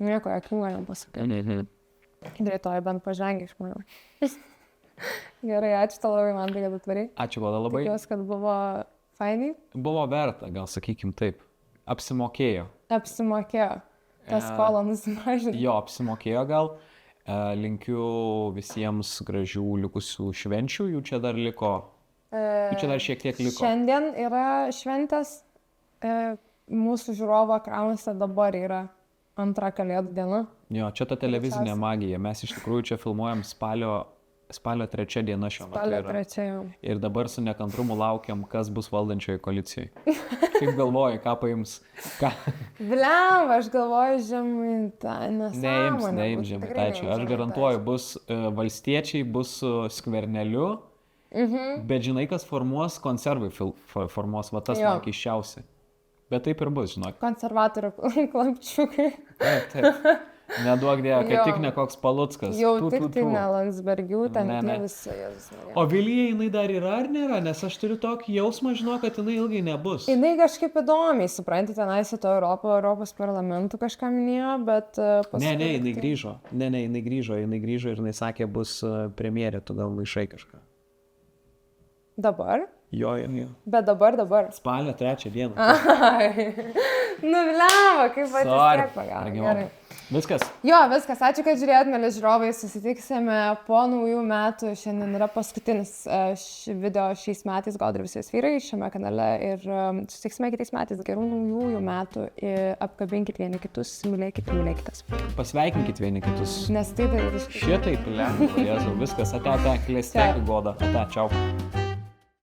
Nieko, jokingo nepasakai. Greitoji bent pažengia iš manau. Gerai, ačiū tau labai, man tai, kad atvarai. Ačiū, Goda, labai. Tikiuosi, kad buvo fainai. Buvo verta, gal sakykim taip. Apsimokėjo. Apsimokėjo. Tas skolą nusimažinti. Jo, apsimokėjo gal. Linkiu visiems gražių likusių švenčių, jų čia dar liko. Jų čia dar šiek tiek liko. Šiandien yra šventės. Mūsų žiūrovo ekranuose dabar yra antra Kalėdų diena. Jo, čia ta televizinė magija. Mes iš tikrųjų čia filmuojam spalio 3 diena šiuo metu. Spalio 3 jau. Ir dabar su nekantrumu laukiam, kas bus valdančioje koalicijoje. Kaip galvoji, ką paims? Ką? Bliam, aš galvoju žemaitą. Neims žemaitaičio. Aš garantuoju, bus valstiečiai, bus su Skverneliu, bet žinai, kas formuos, konservai formuos, va tas man keiščiausia. Bet taip ir bus, žinok. Konservatorių klapčiukai. Taip. Neduok dėja, kad tik ne koks Paluckas. Jau tik tai ne Landsbergių, ten tie visi. O Vilija jinai dar yra ar nėra? Nes aš turiu tokį jausmą, žinau, kad jinai ilgai nebus. Jinai kažkaip įdomiai, suprantate, tenais į to Europos parlamentų kažką minėjo, bet... Ne, jinai grįžo. Jinai grįžo ir jinai sakė, bus premjerė, tu gal maišai kažką. Dabar? Jo. Bet dabar. Spalio 3 dieną. Nuvilavo, kaip patys pagal. Gerai. Viskas. Jo, viskas. Ačiū, kad žiūrėjot, mėly žiūrovai. Susitiksime po naujų metų. Šiandien yra paskutinis video šiais metais, gal ir visais vyrai šiame kanale. Ir susitiksime kitais metais. Gerų naujųjų metų. Apkabinkit vieni kitus, mylėkitės. Pasveikinkit vieni kitus. Nes tai daryti. Šitaip lengva, Jėzau. Viskas. Ate, klėstėk, Goda. Ate, čiau.